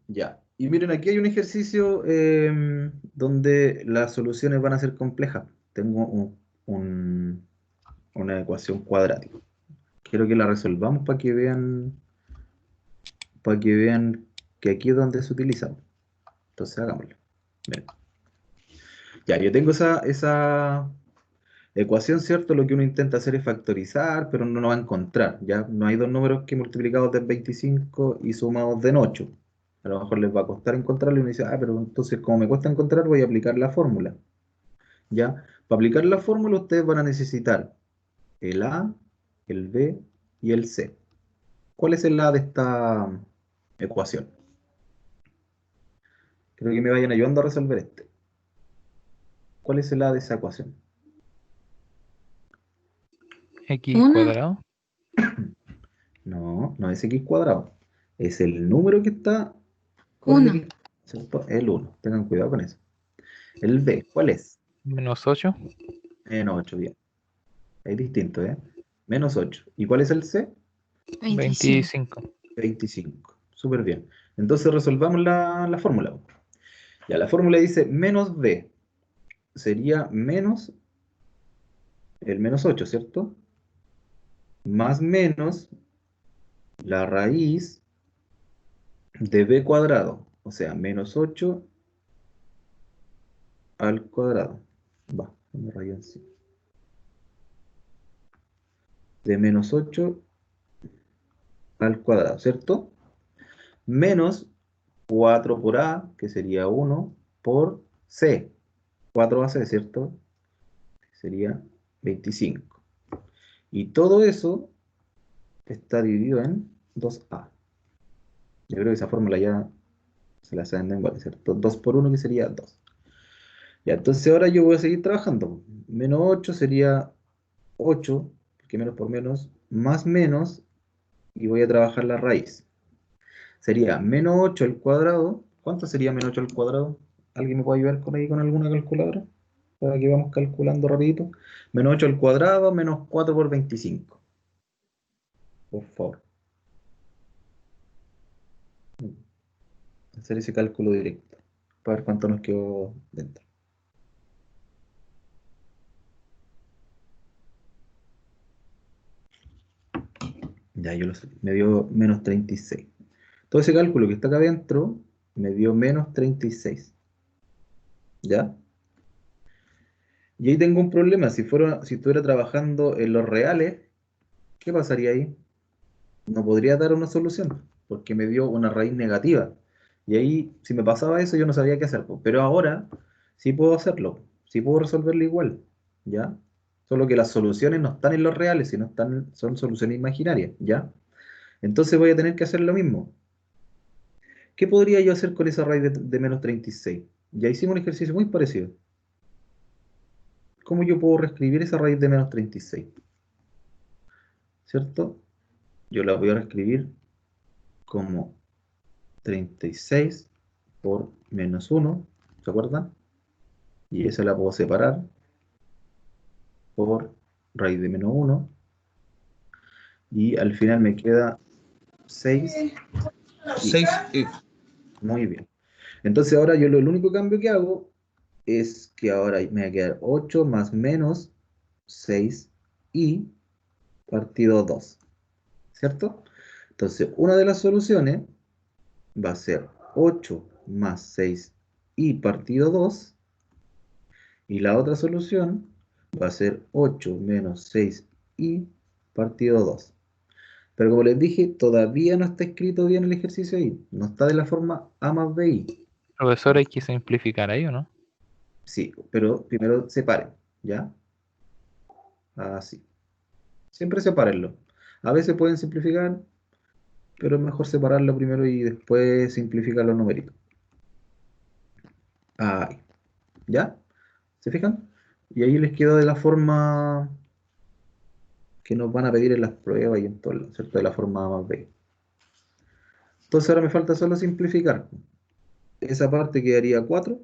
Ya. Y miren, aquí hay un ejercicio donde las soluciones van a ser complejas. Tengo una ecuación cuadrática. Quiero que la resolvamos para que vean que aquí es donde se utiliza. Entonces hagámoslo. Miren. Ya, yo tengo esa ecuación, ¿cierto? Lo que uno intenta hacer es factorizar, pero no lo va a encontrar. Ya no hay dos números que multiplicados den 25 y sumados den 8. A lo mejor les va a costar encontrarlo y uno dice, pero entonces como me cuesta encontrar, voy a aplicar la fórmula. ¿Ya? Para aplicar la fórmula ustedes van a necesitar el A, el B y el C. ¿Cuál es el A de esta ecuación? Creo que me vayan ayudando a resolver este. ¿Cuál es el A de esa ecuación? X Una, cuadrado. No, no es x cuadrado. Es el número que está con el una, x, ¿cierto? El 1. Tengan cuidado con eso. El B, ¿cuál es? -8. Menos 8, bien. Es distinto, ¿eh? Menos 8. ¿Y cuál es el C? 25. 25. 25. Súper bien. Entonces resolvamos la fórmula. Ya, la fórmula dice menos B. Sería menos el menos 8, ¿cierto? Más menos la raíz de B cuadrado. O sea, menos 8 al cuadrado. Va, me rayo encima. De menos 8 al cuadrado, ¿cierto? Menos 4 por A, que sería 1, por C. 4AC, ¿cierto? Sería 25. Y todo eso está dividido en 2A. Yo creo que esa fórmula ya se la saben de igual, ¿cierto? 2 por 1 que sería 2. Ya, entonces ahora yo voy a seguir trabajando. Menos 8 sería 8, porque menos por menos, más menos, y voy a trabajar la raíz. Sería menos 8 al cuadrado. ¿Cuánto sería menos 8 al cuadrado? ¿Alguien me puede ayudar con ahí con alguna calculadora? Para que vamos calculando rapidito. Menos 8 al cuadrado, menos 4 por 25. Por favor. Hacer ese cálculo directo. Para ver cuánto nos quedó dentro. Ya, me dio menos 36. Todo ese cálculo que está acá adentro me dio menos 36. ¿Ya? Y ahí tengo un problema. Si estuviera trabajando en los reales, ¿qué pasaría ahí? No podría dar una solución, porque me dio una raíz negativa. Y ahí, si me pasaba eso, yo no sabía qué hacer, po. Pero ahora sí puedo hacerlo, sí puedo resolverlo igual, ¿ya? Solo que las soluciones no están en los reales, sino son soluciones imaginarias, ¿ya? Entonces voy a tener que hacer lo mismo. ¿Qué podría yo hacer con esa raíz de menos 36? Ya hicimos un ejercicio muy parecido. ¿Cómo yo puedo reescribir esa raíz de menos 36? ¿Cierto? Yo la voy a reescribir como 36 por menos 1 ¿se acuerdan? Y esa la puedo separar por raíz de menos 1. Y al final me queda 6. 6 y Muy bien. Entonces ahora yo el único cambio que hago es que ahora me va a quedar 8 más menos 6 y partido 2, ¿cierto? Entonces una de las soluciones va a ser 8 más 6 y partido 2 y la otra solución va a ser 8 menos 6 y partido 2. Pero como les dije, todavía no está escrito bien el ejercicio ahí. No está de la forma A más BI. Profesor, hay que simplificar ahí, ¿o no? Sí, pero primero separen, ¿ya? Así. Siempre sepárenlo. A veces pueden simplificar, pero es mejor separarlo primero y después simplificar los numeritos. Ahí. ¿Ya? ¿Se fijan? Y ahí les quedó de la forma que nos van a pedir en las pruebas y en todo, ¿cierto? De la forma A más B. Entonces ahora me falta solo simplificar. Esa parte quedaría 4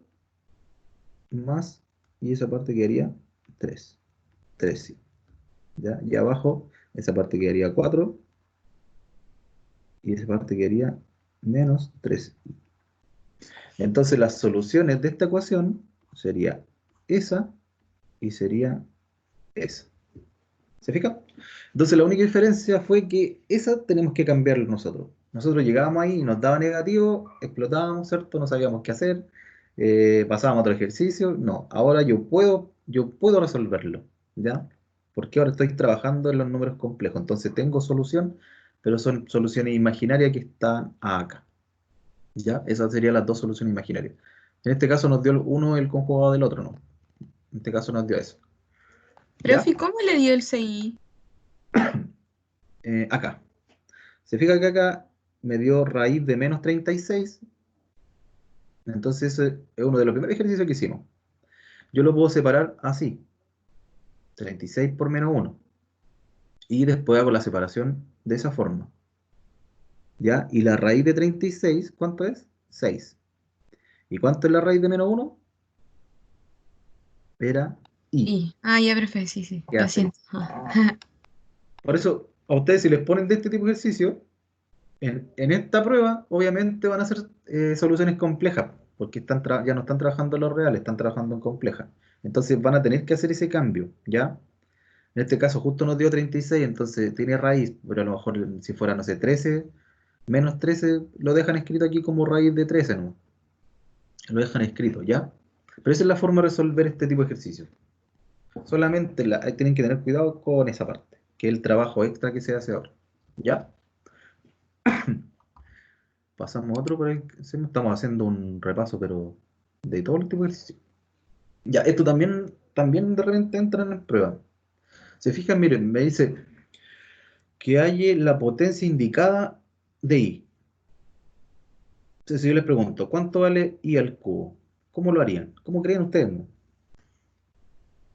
más, y esa parte quedaría 3. 3, sí. ¿Ya? Y abajo, esa parte quedaría 4 y esa parte quedaría menos 3. Entonces las soluciones de esta ecuación sería esa y sería esa. ¿Se fija? Entonces la única diferencia fue que esa tenemos que cambiarlo nosotros. Nosotros llegábamos ahí y nos daba negativo, explotábamos, ¿cierto? No sabíamos qué hacer, pasábamos a otro ejercicio. No, ahora yo puedo resolverlo, ¿ya? Porque ahora estoy trabajando en los números complejos. Entonces tengo solución, pero son soluciones imaginarias que están acá, ¿ya? Esas serían las dos soluciones imaginarias. En este caso nos dio uno el conjugado del otro, ¿no? En este caso nos dio eso, ¿ya? Profe, ¿cómo le dio el CI? Acá. Se fija que acá me dio raíz de menos 36. Entonces ese es uno de los primeros ejercicios que hicimos. Yo lo puedo separar así, 36 por menos 1. Y después hago la separación de esa forma. ¿Ya? Y la raíz de 36, ¿cuánto es? 6. ¿Y cuánto es la raíz de menos 1? Era i. Ya, profe, sí, sí, ¿Qué lo hace? siento. Ah. Por eso, a ustedes si les ponen de este tipo de ejercicio, en esta prueba, obviamente van a ser soluciones complejas, porque ya no están trabajando en lo real, están trabajando en complejas. Entonces van a tener que hacer ese cambio, ¿ya? En este caso justo nos dio 36, entonces tiene raíz, pero a lo mejor si fuera, no sé, 13, menos 13, lo dejan escrito aquí como raíz de 13, ¿no? Lo dejan escrito, ¿ya? Pero esa es la forma de resolver este tipo de ejercicio. Solamente tienen que tener cuidado con esa parte, que es el trabajo extra que se hace ahora, ¿ya? Pasamos a otro, por ahí estamos haciendo un repaso, pero de todo el tipo de ejercicio. Ya, esto también de repente entra en prueba. Se fijan, miren, me dice que halle la potencia indicada de I. Entonces, si yo les pregunto, ¿cuánto vale I al cubo? ¿Cómo lo harían? ¿Cómo creen ustedes, no?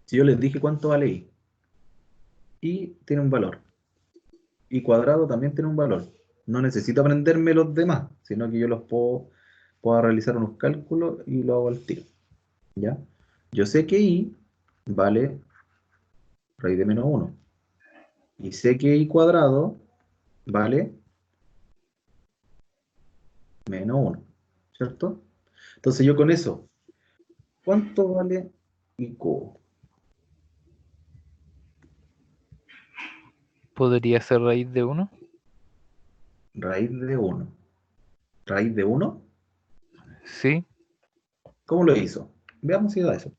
Si yo les dije cuánto vale I. I tiene un valor. I cuadrado también tiene un valor. No necesito aprenderme los demás, sino que yo puedo realizar unos cálculos y lo hago al tiro. ¿Ya? Yo sé que I vale raíz de menos 1. Y sé que I cuadrado vale menos 1. ¿Cierto? Entonces yo con eso, ¿cuánto vale I cubo? ¿Podría ser raíz de 1? Raíz de 1. ¿Raíz de 1? Sí. ¿Cómo lo hizo? Veamos si da eso.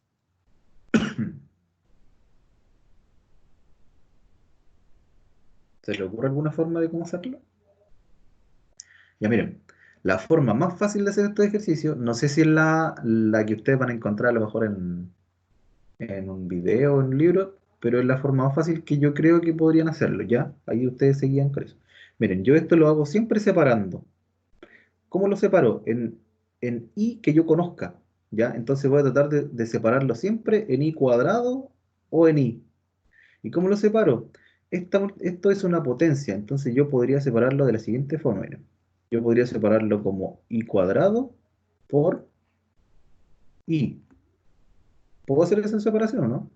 ¿Se le ocurre alguna forma de cómo hacerlo? Ya miren, la forma más fácil de hacer este ejercicio, no sé si es la que ustedes van a encontrar a lo mejor en un video o en un libro, pero es la forma más fácil que yo creo que podrían hacerlo, ¿ya? Ahí ustedes seguían con eso. Miren, yo esto lo hago siempre separando. ¿Cómo lo separo? En i que yo conozca, ¿ya? Entonces voy a tratar de separarlo siempre en i cuadrado o en i. ¿Y cómo lo separo? Esto es una potencia, entonces yo podría separarlo de la siguiente forma. Miren. Yo podría separarlo como i cuadrado por y. ¿Puedo hacer esa separación o no?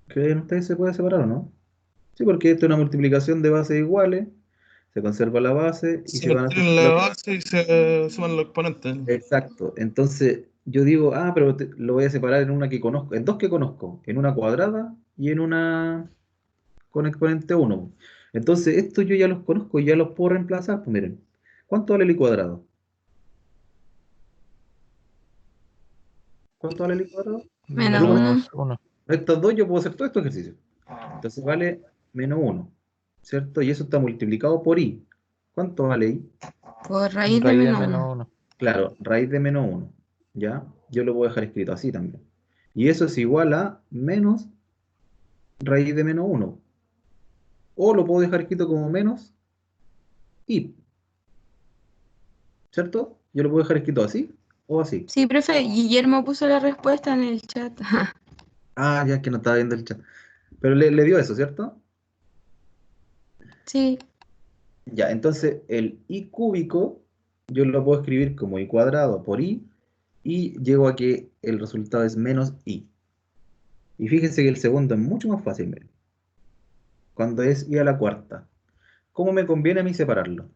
¿Creen ustedes se puede separar o no? Sí, porque esto es una multiplicación de bases iguales, se conserva la base y Se se van a hacer obtiene la base y se suman los exponentes. Exacto. Entonces, yo digo, pero lo voy a separar en una que conozco, en dos que conozco, en una cuadrada y en una con exponente uno. Entonces, estos yo ya los conozco y ya los puedo reemplazar. Pues miren, ¿cuánto vale el i cuadrado? ¿Cuánto vale el i cuadrado? Menos Yo con uno. Menos 1. estos dos yo puedo hacer todo este ejercicio. Entonces vale menos uno, ¿cierto? Y eso está multiplicado por i. ¿Cuánto vale i? Por raíz de Raíz de menos menos uno. 1. Claro, raíz de menos uno. ¿Ya? Yo lo voy a dejar escrito así también. Y eso es igual a menos raíz de menos uno. O lo puedo dejar escrito como menos i, ¿cierto? Yo lo puedo dejar escrito así o así. Sí, profe, Guillermo puso la respuesta en el chat. Ah, ya es que no estaba viendo el chat. Pero le dio eso, ¿cierto? Sí, Ya, entonces el i cúbico yo lo puedo escribir como i cuadrado por i y llego a que el resultado es menos i. Y fíjense que el segundo es mucho más fácil, miren. Cuando es i a la cuarta. ¿Cómo me conviene a mí separarlo?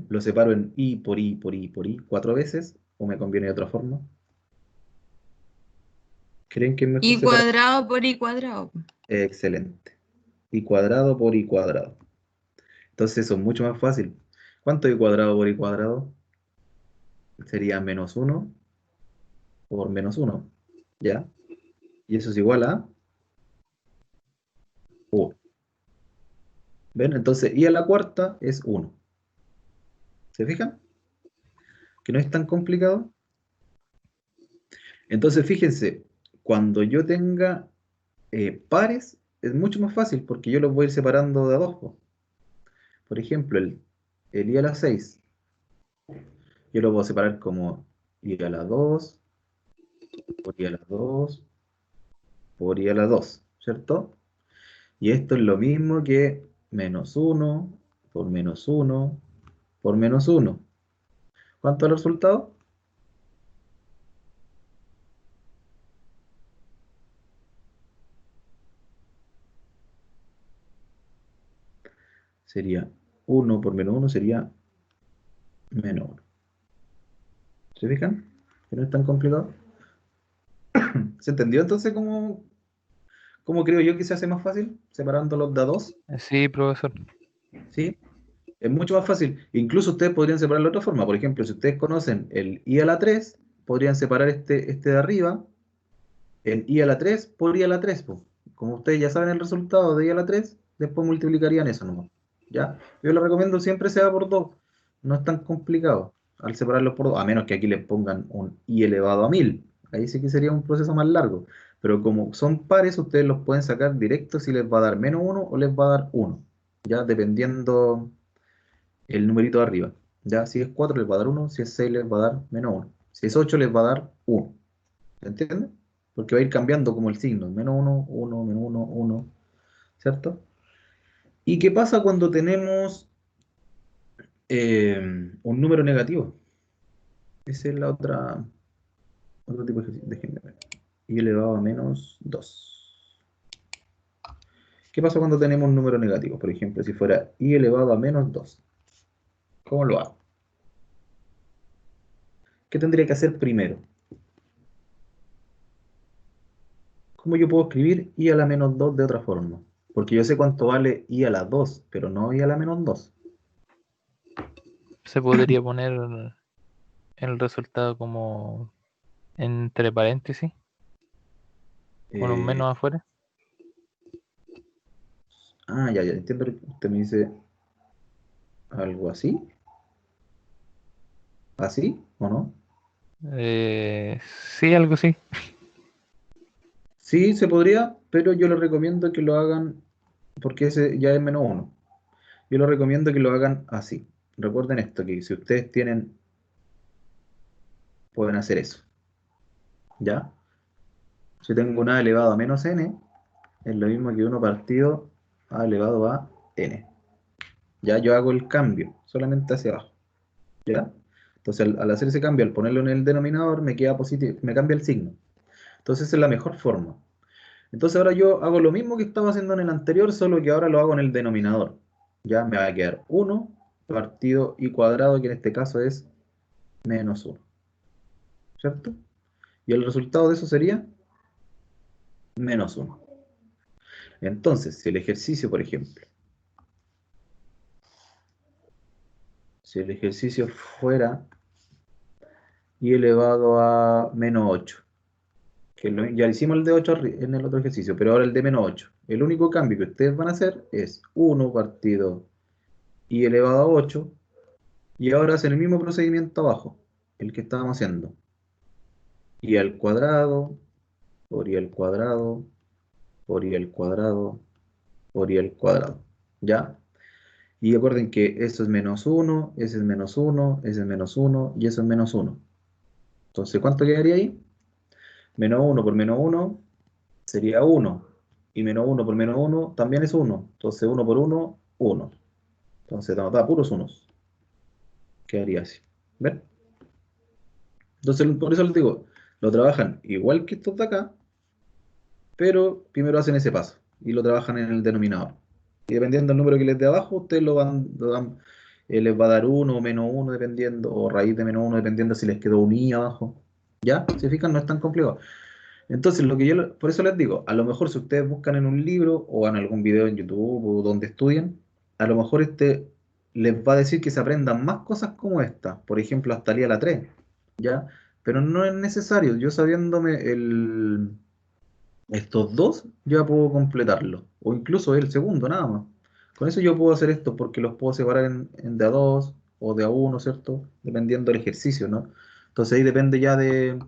¿Lo separo en i por i por i por i cuatro veces? ¿O me conviene de otra forma? ¿Creen que es mejor y separar? cuadrado por y cuadrado. Excelente. I cuadrado por i cuadrado. Entonces eso es mucho más fácil. ¿Cuánto i cuadrado por i cuadrado? Sería menos uno por menos uno. ¿Ya? Y eso es igual a u. ¿Ven? Entonces i a la cuarta es uno. ¿Se fijan? Que no es tan complicado. Entonces fíjense, cuando yo tenga pares, es mucho más fácil porque yo los voy a ir separando de a dos, po. Por ejemplo, el i a la 6 yo lo puedo separar como i a la 2 por i a la 2 por i a la 2, ¿cierto? Y esto es lo mismo que menos uno por menos uno por menos uno. ¿Cuánto es el resultado? Sería uno por menos uno sería menos uno. ¿Se fijan? Que no es tan complicado. ¿Se entendió entonces cómo creo yo que se hace más fácil? Separando los de a dos, Sí, profesor. ¿sí? Es mucho más fácil. Incluso ustedes podrían separarlo de otra forma. Por ejemplo, si ustedes conocen el i a la 3 podrían separar este de arriba en i a la 3 por i a la 3 po. Como ustedes ya saben el resultado de i a la 3 después multiplicarían eso nomás. ¿Ya? Yo les recomiendo siempre sea por 2. No es tan complicado al separarlo por 2, a menos que aquí les pongan un i elevado a 1000. Ahí sí que sería un proceso más largo. Pero como son pares, ustedes los pueden sacar directo si les va a dar menos uno o les va a dar uno. Ya dependiendo el numerito de arriba. Ya si es 4 les va a dar uno, si es 6 les va a dar menos uno, si es 8 les va a dar uno. ¿Se entiende? Porque va a ir cambiando como el signo, menos uno, uno, menos uno, uno, ¿cierto? ¿Y qué pasa cuando tenemos un número negativo? Esa es la otra, otro tipo de ejercicio. Déjenme ver. Y elevado a menos 2. ¿Qué pasa cuando tenemos un número negativo? Por ejemplo, si fuera i elevado a menos 2. ¿Cómo lo hago? ¿Qué tendría que hacer primero? ¿Cómo yo puedo escribir i a la menos 2 de otra forma? Porque yo sé cuánto vale i a la 2, pero no i a la menos 2. Se podría poner el resultado como entre paréntesis, con un Eh, menos afuera. ya, entiendo lo que usted me dice algo así. ¿Así o no? Sí, algo así. Sí, se podría, pero yo les recomiendo que lo hagan porque ese ya es menos uno. Yo les recomiendo que lo hagan así. Recuerden esto, que si ustedes tienen, pueden hacer eso. ¿Ya? Si tengo una elevado a menos n, es lo mismo que uno partido a elevado a n. Ya yo hago el cambio, solamente hacia abajo. ¿Ya? Entonces al hacer ese cambio, al ponerlo en el denominador, me queda positivo, me cambia el signo. Entonces esa es la mejor forma. Entonces ahora yo hago lo mismo que estaba haciendo en el anterior, solo que ahora lo hago en el denominador. Ya me va a quedar 1 partido y cuadrado, que en este caso es menos 1. ¿Cierto? Y el resultado de eso sería menos 1. Entonces, si el ejercicio, por ejemplo, si el ejercicio fuera y elevado a menos 8, que ya hicimos el de 8 en el otro ejercicio, pero ahora el de menos 8. El único cambio que ustedes van a hacer es 1 partido y elevado a 8, y ahora hacen el mismo procedimiento abajo, el que estábamos haciendo. Y al cuadrado, por y al cuadrado, por y al cuadrado, por y al cuadrado. ¿Ya? Y recuerden que eso es menos 1, ese es menos 1, ese es menos 1 y eso es menos 1. Entonces, ¿cuánto quedaría ahí? Menos 1 por menos 1 sería 1. Y menos 1 por menos 1 también es 1. Entonces 1 por 1, 1. Entonces da puros unos. Quedaría así. ¿Ven? Entonces por eso les digo, lo trabajan igual que estos de acá, pero primero hacen ese paso y lo trabajan en el denominador. Y dependiendo del número que les dé abajo, ustedes les va a dar 1 o menos 1 dependiendo, o raíz de menos 1 dependiendo si les quedó un i abajo. ¿Ya? ¿Se fijan? No es tan complicado. Entonces, por eso les digo, a lo mejor si ustedes buscan en un libro o en algún video en YouTube o donde estudien, a lo mejor les va a decir que se aprendan más cosas como esta, por ejemplo, hasta el día la 3, ¿ya? Pero no es necesario, yo sabiéndome estos dos, ya puedo completarlo, o incluso el segundo, nada más. Con eso yo puedo hacer esto porque los puedo separar en de a 2 o de a 1, ¿cierto? Dependiendo del ejercicio, ¿no? Entonces ahí depende ya de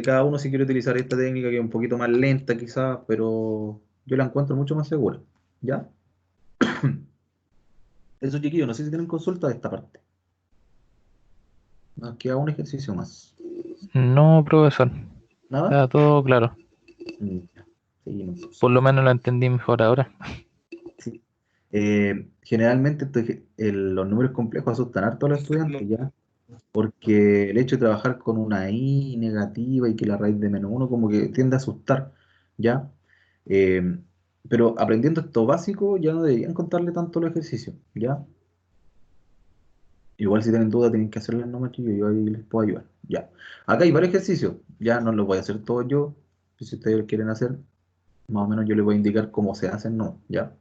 cada uno si quiere utilizar esta técnica que es un poquito más lenta quizás, pero yo la encuentro mucho más segura. ¿Ya? Eso, chiquillos, no sé si tienen consulta de esta parte. Nos queda un ejercicio más. No, profesor. ¿Nada? Está todo claro. Ya. Seguimos entonces. Por lo menos lo entendí mejor ahora. Sí. Generalmente los números complejos asustan harto a los estudiantes, ¿ya? Porque el hecho de trabajar con una i negativa y que la raíz de menos uno como que tiende a asustar, ¿ya? Eh, pero aprendiendo esto básico ya no deberían contarle tanto los ejercicios, ¿ya? Igual si tienen duda tienen que hacerlo nomás, chicos, yo ahí les puedo ayudar, ¿ya? Acá hay varios ejercicios, ya no los voy a hacer todos yo, si ustedes lo quieren hacer, más o menos yo les voy a indicar cómo se hacen, ¿no? ¿Ya?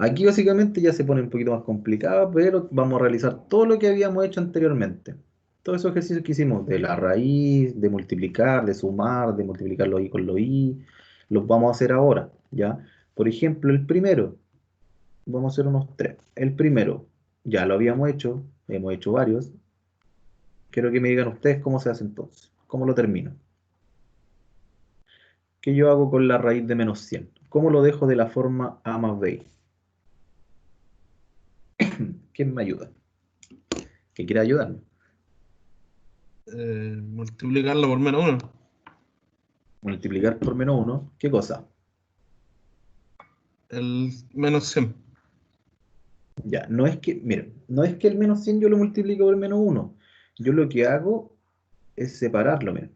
Aquí básicamente ya se pone un poquito más complicado, pero vamos a realizar todo lo que habíamos hecho anteriormente. Todos esos ejercicios que hicimos de la raíz, de multiplicar, de sumar, de multiplicar los i con los i, los vamos a hacer ahora, ¿ya? Por ejemplo, el primero, vamos a hacer unos tres. El primero, ya lo habíamos hecho, hemos hecho varios. Quiero que me digan ustedes cómo se hace entonces, cómo lo termino. ¿Qué yo hago con la raíz de menos 100? ¿Cómo lo dejo de la forma a más b? ¿Quién me ayuda? ¿Qué quiere ayudarme? Multiplicarlo por menos 1. Multiplicar por menos 1, ¿qué cosa? El menos 100. Ya, no es que, miren, no es que el menos 100 yo lo multiplico por menos 1. Yo lo que hago es separarlo, miren.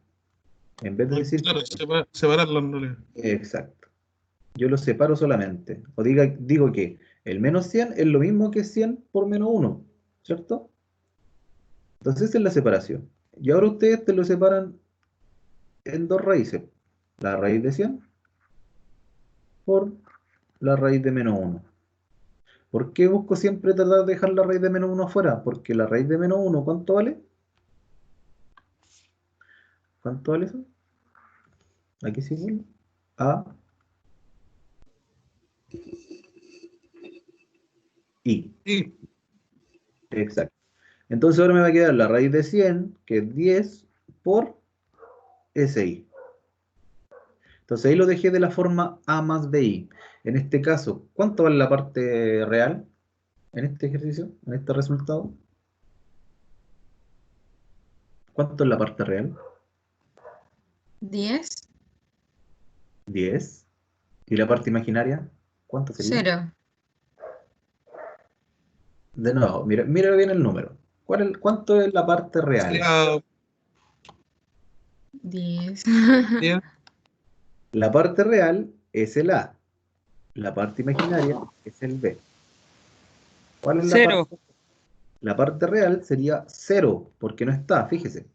En vez de decir Claro, separarlo en realidad. exacto. Yo lo separo solamente. O digo que el menos 100 es lo mismo que 100 por menos 1, ¿cierto? Entonces esa es la separación. Y ahora ustedes te lo separan en dos raíces. La raíz de 100 por la raíz de menos 1. ¿Por qué busco siempre tratar de dejar la raíz de menos 1 afuera? Porque la raíz de menos 1, ¿cuánto vale? ¿Cuánto vale eso? Aquí sí vuelve. A, I. Y Exacto. Entonces ahora me va a quedar la raíz de 100, que es 10, por SI. Entonces ahí lo dejé de la forma A más BI. En este caso, ¿cuánto vale la parte real en este ejercicio, en este resultado? ¿Cuánto es la parte real? 10, 10. ¿Y la parte imaginaria? ¿Cuánto sería? 0. De nuevo, mira bien el número. ¿Cuánto es la parte real? Sería 10. 10. La parte real es el A. La parte imaginaria es el B. ¿Cuál es la Cero. parte? La parte real sería 0, porque no está, fíjese.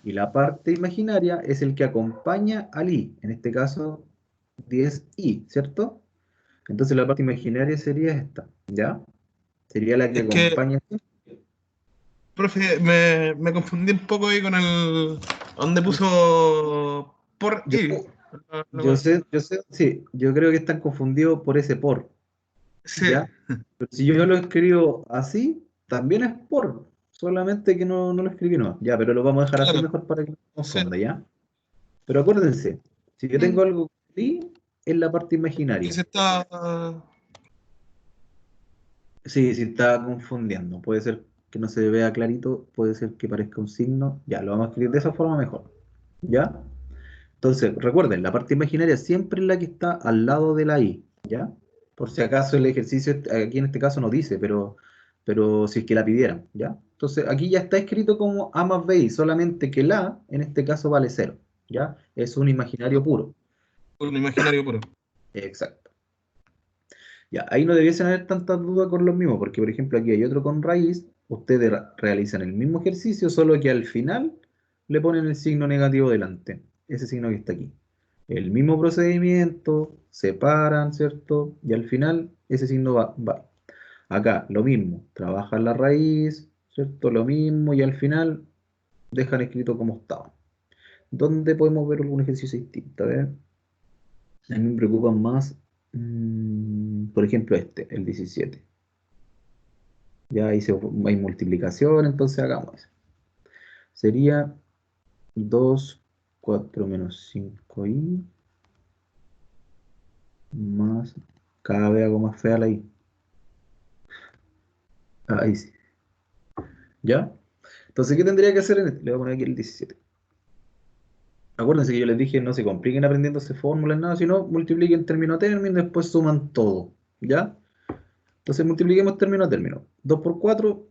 Y la parte imaginaria es el que acompaña al I, en este caso 10i, ¿cierto? Entonces la parte imaginaria sería esta, ¿ya? Sería la que Es que, acompaña. profe, me confundí un poco ahí con el. Donde puso por Yo, i. yo sé, sí, yo creo que están confundidos por ese por, Sí, ¿ya? Pero si yo lo escribo así, también es por, solamente que no lo escribí, no. Ya, pero lo vamos a dejar así claro. mejor para que no se Sí. confunda, ¿ya? Pero acuérdense, si yo tengo algo así, es la parte Y imaginaria. se está. Sí, sí está confundiendo. Puede ser que no se vea clarito, puede ser que parezca un signo. Ya, lo vamos a escribir de esa forma mejor. ¿Ya? Entonces, recuerden, la parte imaginaria siempre es la que está al lado de la I. ¿Ya? Por si acaso el ejercicio aquí en este caso no dice, pero si es que la pidieran. ¿Ya? Entonces, aquí ya está escrito como A más BI, solamente que la en este caso vale cero. ¿Ya? Es un imaginario puro. Un imaginario puro. Exacto. Ya, ahí no debiesen haber tantas dudas con los mismos, porque por ejemplo aquí hay otro con raíz, ustedes realizan el mismo ejercicio, solo que al final le ponen el signo negativo delante, ese signo que está aquí. El mismo procedimiento, separan, ¿cierto? Y al final ese signo va. Acá lo mismo, trabajan la raíz, ¿cierto? Lo mismo y al final dejan escrito como estaba. ¿Dónde podemos ver algún ejercicio distinto? A ver, a mí me preocupan más, por ejemplo, el 17. Ya hice, hay multiplicación, entonces hagamos eso. Sería 2 4 menos 5i más, cada vez hago más fea la i. Ahí sí. ¿Ya? Entonces, ¿qué tendría que hacer en este? Le voy a poner aquí el 17. Acuérdense que yo les dije, no se compliquen aprendiéndose fórmulas, nada, sino multipliquen término a término y después suman todo. ¿Ya? Entonces multipliquemos término a término. 2 por 4,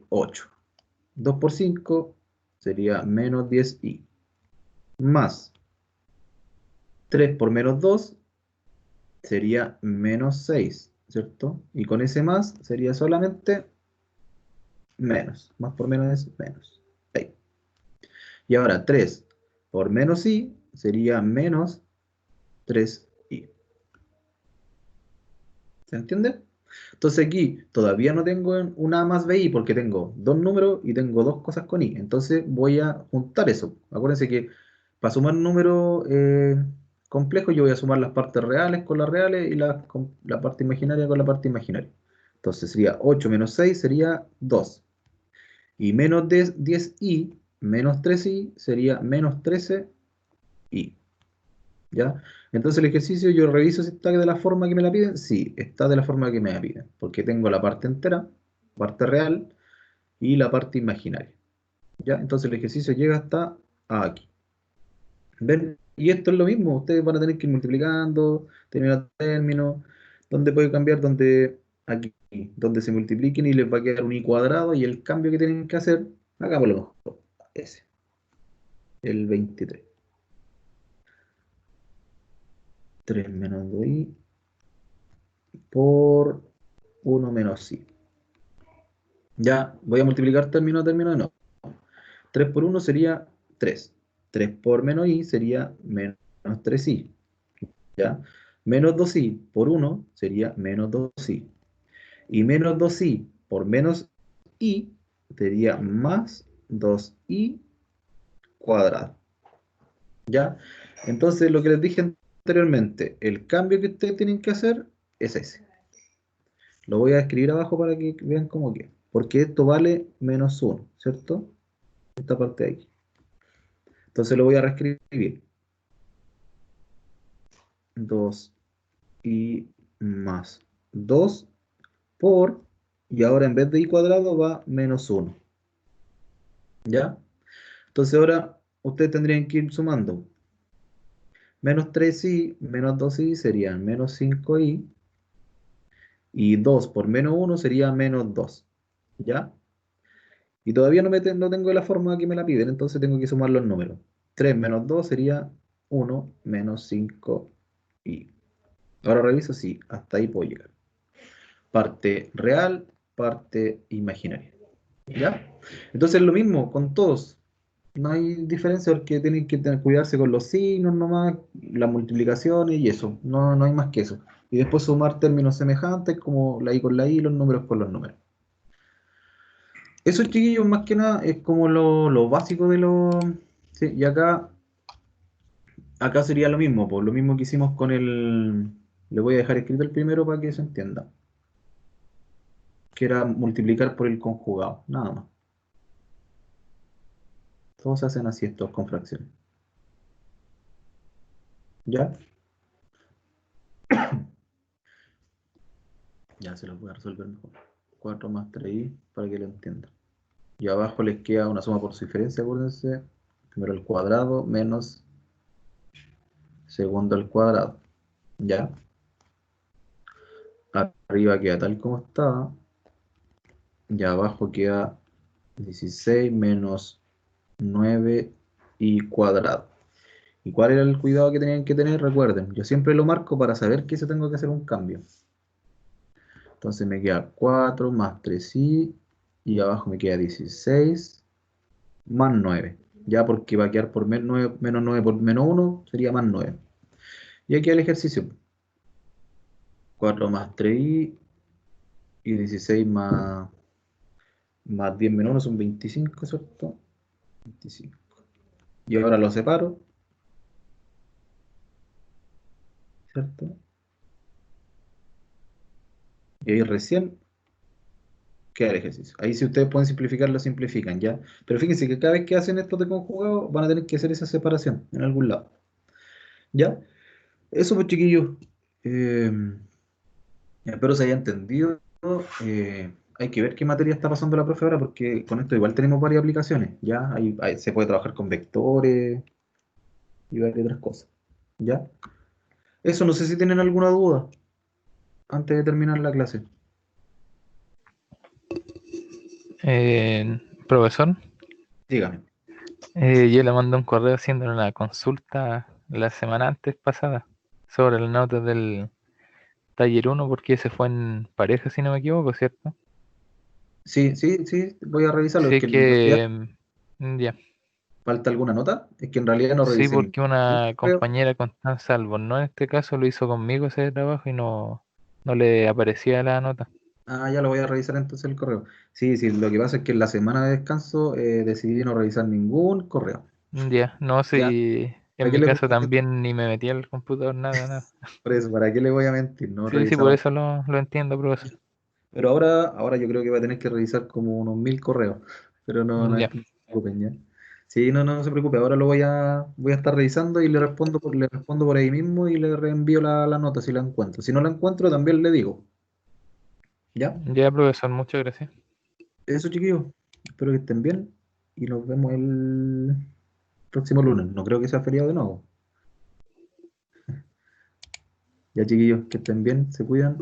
8. 2 por 5 sería menos 10i. Más 3 por menos 2 sería menos 6, ¿cierto? Y con ese más sería solamente menos. Más por menos es menos. Ahí. Y ahora 3 por menos i sería menos 3i. ¿Se entiende? Entonces aquí todavía no tengo un a más bi porque tengo dos números y tengo dos cosas con i. Entonces voy a juntar eso. Acuérdense que para sumar números complejos yo voy a sumar las partes reales con las reales y la parte imaginaria con la parte imaginaria. Entonces sería 8 menos 6 sería 2. Y menos 10i menos 3i sería menos 13i. ¿Ya? Entonces el ejercicio yo reviso si está de la forma que me la piden. Sí, está de la forma que me la piden, porque tengo la parte entera, parte real y la parte imaginaria. ¿Ya? Entonces el ejercicio llega hasta aquí. ¿Ven? Y esto es lo mismo, ustedes van a tener que ir multiplicando, término a término, donde puede cambiar, donde aquí, donde se multipliquen y les va a quedar un i cuadrado y el cambio que tienen que hacer, hagámoslo mejor, ese, el 23. 3 menos 2i por 1 menos i. Ya, voy a multiplicar término a término de nuevo. 3 por 1 sería 3. 3 por menos i sería menos 3i. ¿Ya? Menos 2i por 1 sería menos 2i. Y menos 2i por menos i sería más 2i cuadrado. ¿Ya? Entonces, lo que les dije anteriormente, el cambio que ustedes tienen que hacer es ese. Lo voy a escribir abajo para que vean cómo queda. Porque esto vale menos 1, ¿cierto? Esta parte de aquí. Entonces lo voy a reescribir. 2i más 2 por, y ahora en vez de i cuadrado va menos 1. ¿Ya? Entonces ahora ustedes tendrían que ir sumando. Menos 3i menos 2i serían menos 5i. Y 2 por menos 1 sería menos 2. ¿Ya? Y todavía no tengo la forma que me la piden, entonces tengo que sumar los números. 3 menos 2 sería 1 menos 5 y... Ahora reviso si hasta ahí puedo llegar. Parte real, parte imaginaria. ¿Ya? Entonces lo mismo con todos. No hay diferencia porque tienen que cuidarse con los signos nomás, las multiplicaciones y eso. No, no hay más que eso. Y después sumar términos semejantes como la i con la i, los números con los números. Eso, chiquillos, más que nada es como lo básico de los... Sí, y acá sería lo mismo, pues lo mismo que hicimos con el... Le voy a dejar escrito el primero para que se entienda. Que era multiplicar por el conjugado, nada más. Todos se hacen así estos con fracciones. ¿Ya? Ya se los voy a resolver mejor. 4 más 3i para que lo entiendan. Y abajo les queda una suma por su diferencia, acuérdense. Primero al cuadrado menos segundo al cuadrado. ¿Ya? Arriba queda tal como está. Y abajo queda 16 menos 9 y cuadrado. ¿Y cuál era el cuidado que tenían que tener? Recuerden, yo siempre lo marco para saber que se tengo que hacer un cambio. Entonces me queda 4 más 3i y abajo me queda 16 más 9. Ya porque va a quedar por menos 9 por menos 1 sería más 9. Y aquí el ejercicio. 4 más 3i y 16 más 10 menos 1 son 25, ¿cierto? 25. Y ahora lo separo, ¿cierto? Y ahí recién queda el ejercicio. Ahí si ustedes pueden simplificar, lo simplifican, ¿ya? Pero fíjense que cada vez que hacen esto de conjugado, van a tener que hacer esa separación en algún lado, ¿ya? Eso pues, chiquillos. Eh, espero se haya entendido. Hay que ver qué materia está pasando la profe ahora, porque con esto igual tenemos varias aplicaciones, ¿ya? Se puede trabajar con vectores y varias otras cosas, ¿ya? Eso, no sé si tienen alguna duda antes de terminar la clase. Profesor, Dígame. yo le mandé un correo haciéndole una consulta la semana antes pasada sobre la nota del taller 1 porque se fue en pareja, si no me equivoco, ¿cierto? Sí, sí, sí, voy a revisarlo. Es Sí que en realidad que, ya, falta alguna nota. Es que en realidad no sí, revisé porque ningún una correo. compañera, Constanza Albornoz, en este caso lo hizo conmigo ese trabajo y no le aparecía la nota. Ah, ya lo voy a revisar entonces el correo. Sí, sí, lo que pasa es que en la semana de descanso decidí no revisar ningún correo. Ya, no sé, ¿Ya? si ¿Para en qué mi le voy caso a mentir? también ni me metí al computador, nada, nada. Por eso, ¿para qué le voy a mentir? No he Sí, sí, por revisado. eso lo entiendo, profesor. Pero ahora yo creo que voy a tener que revisar como unos 1000 correos. Pero no, no, Ya, no se preocupen, ¿ya? Sí, no, no se preocupe. Ahora voy a estar revisando y le respondo por ahí mismo y le reenvío la nota si la encuentro. Si no la encuentro, también le digo. ¿Ya? ya, profesor, muchas gracias. Eso, chiquillos. Espero que estén bien y nos vemos el próximo lunes. No creo que sea feriado de nuevo. Ya, chiquillos, que estén bien, se cuidan.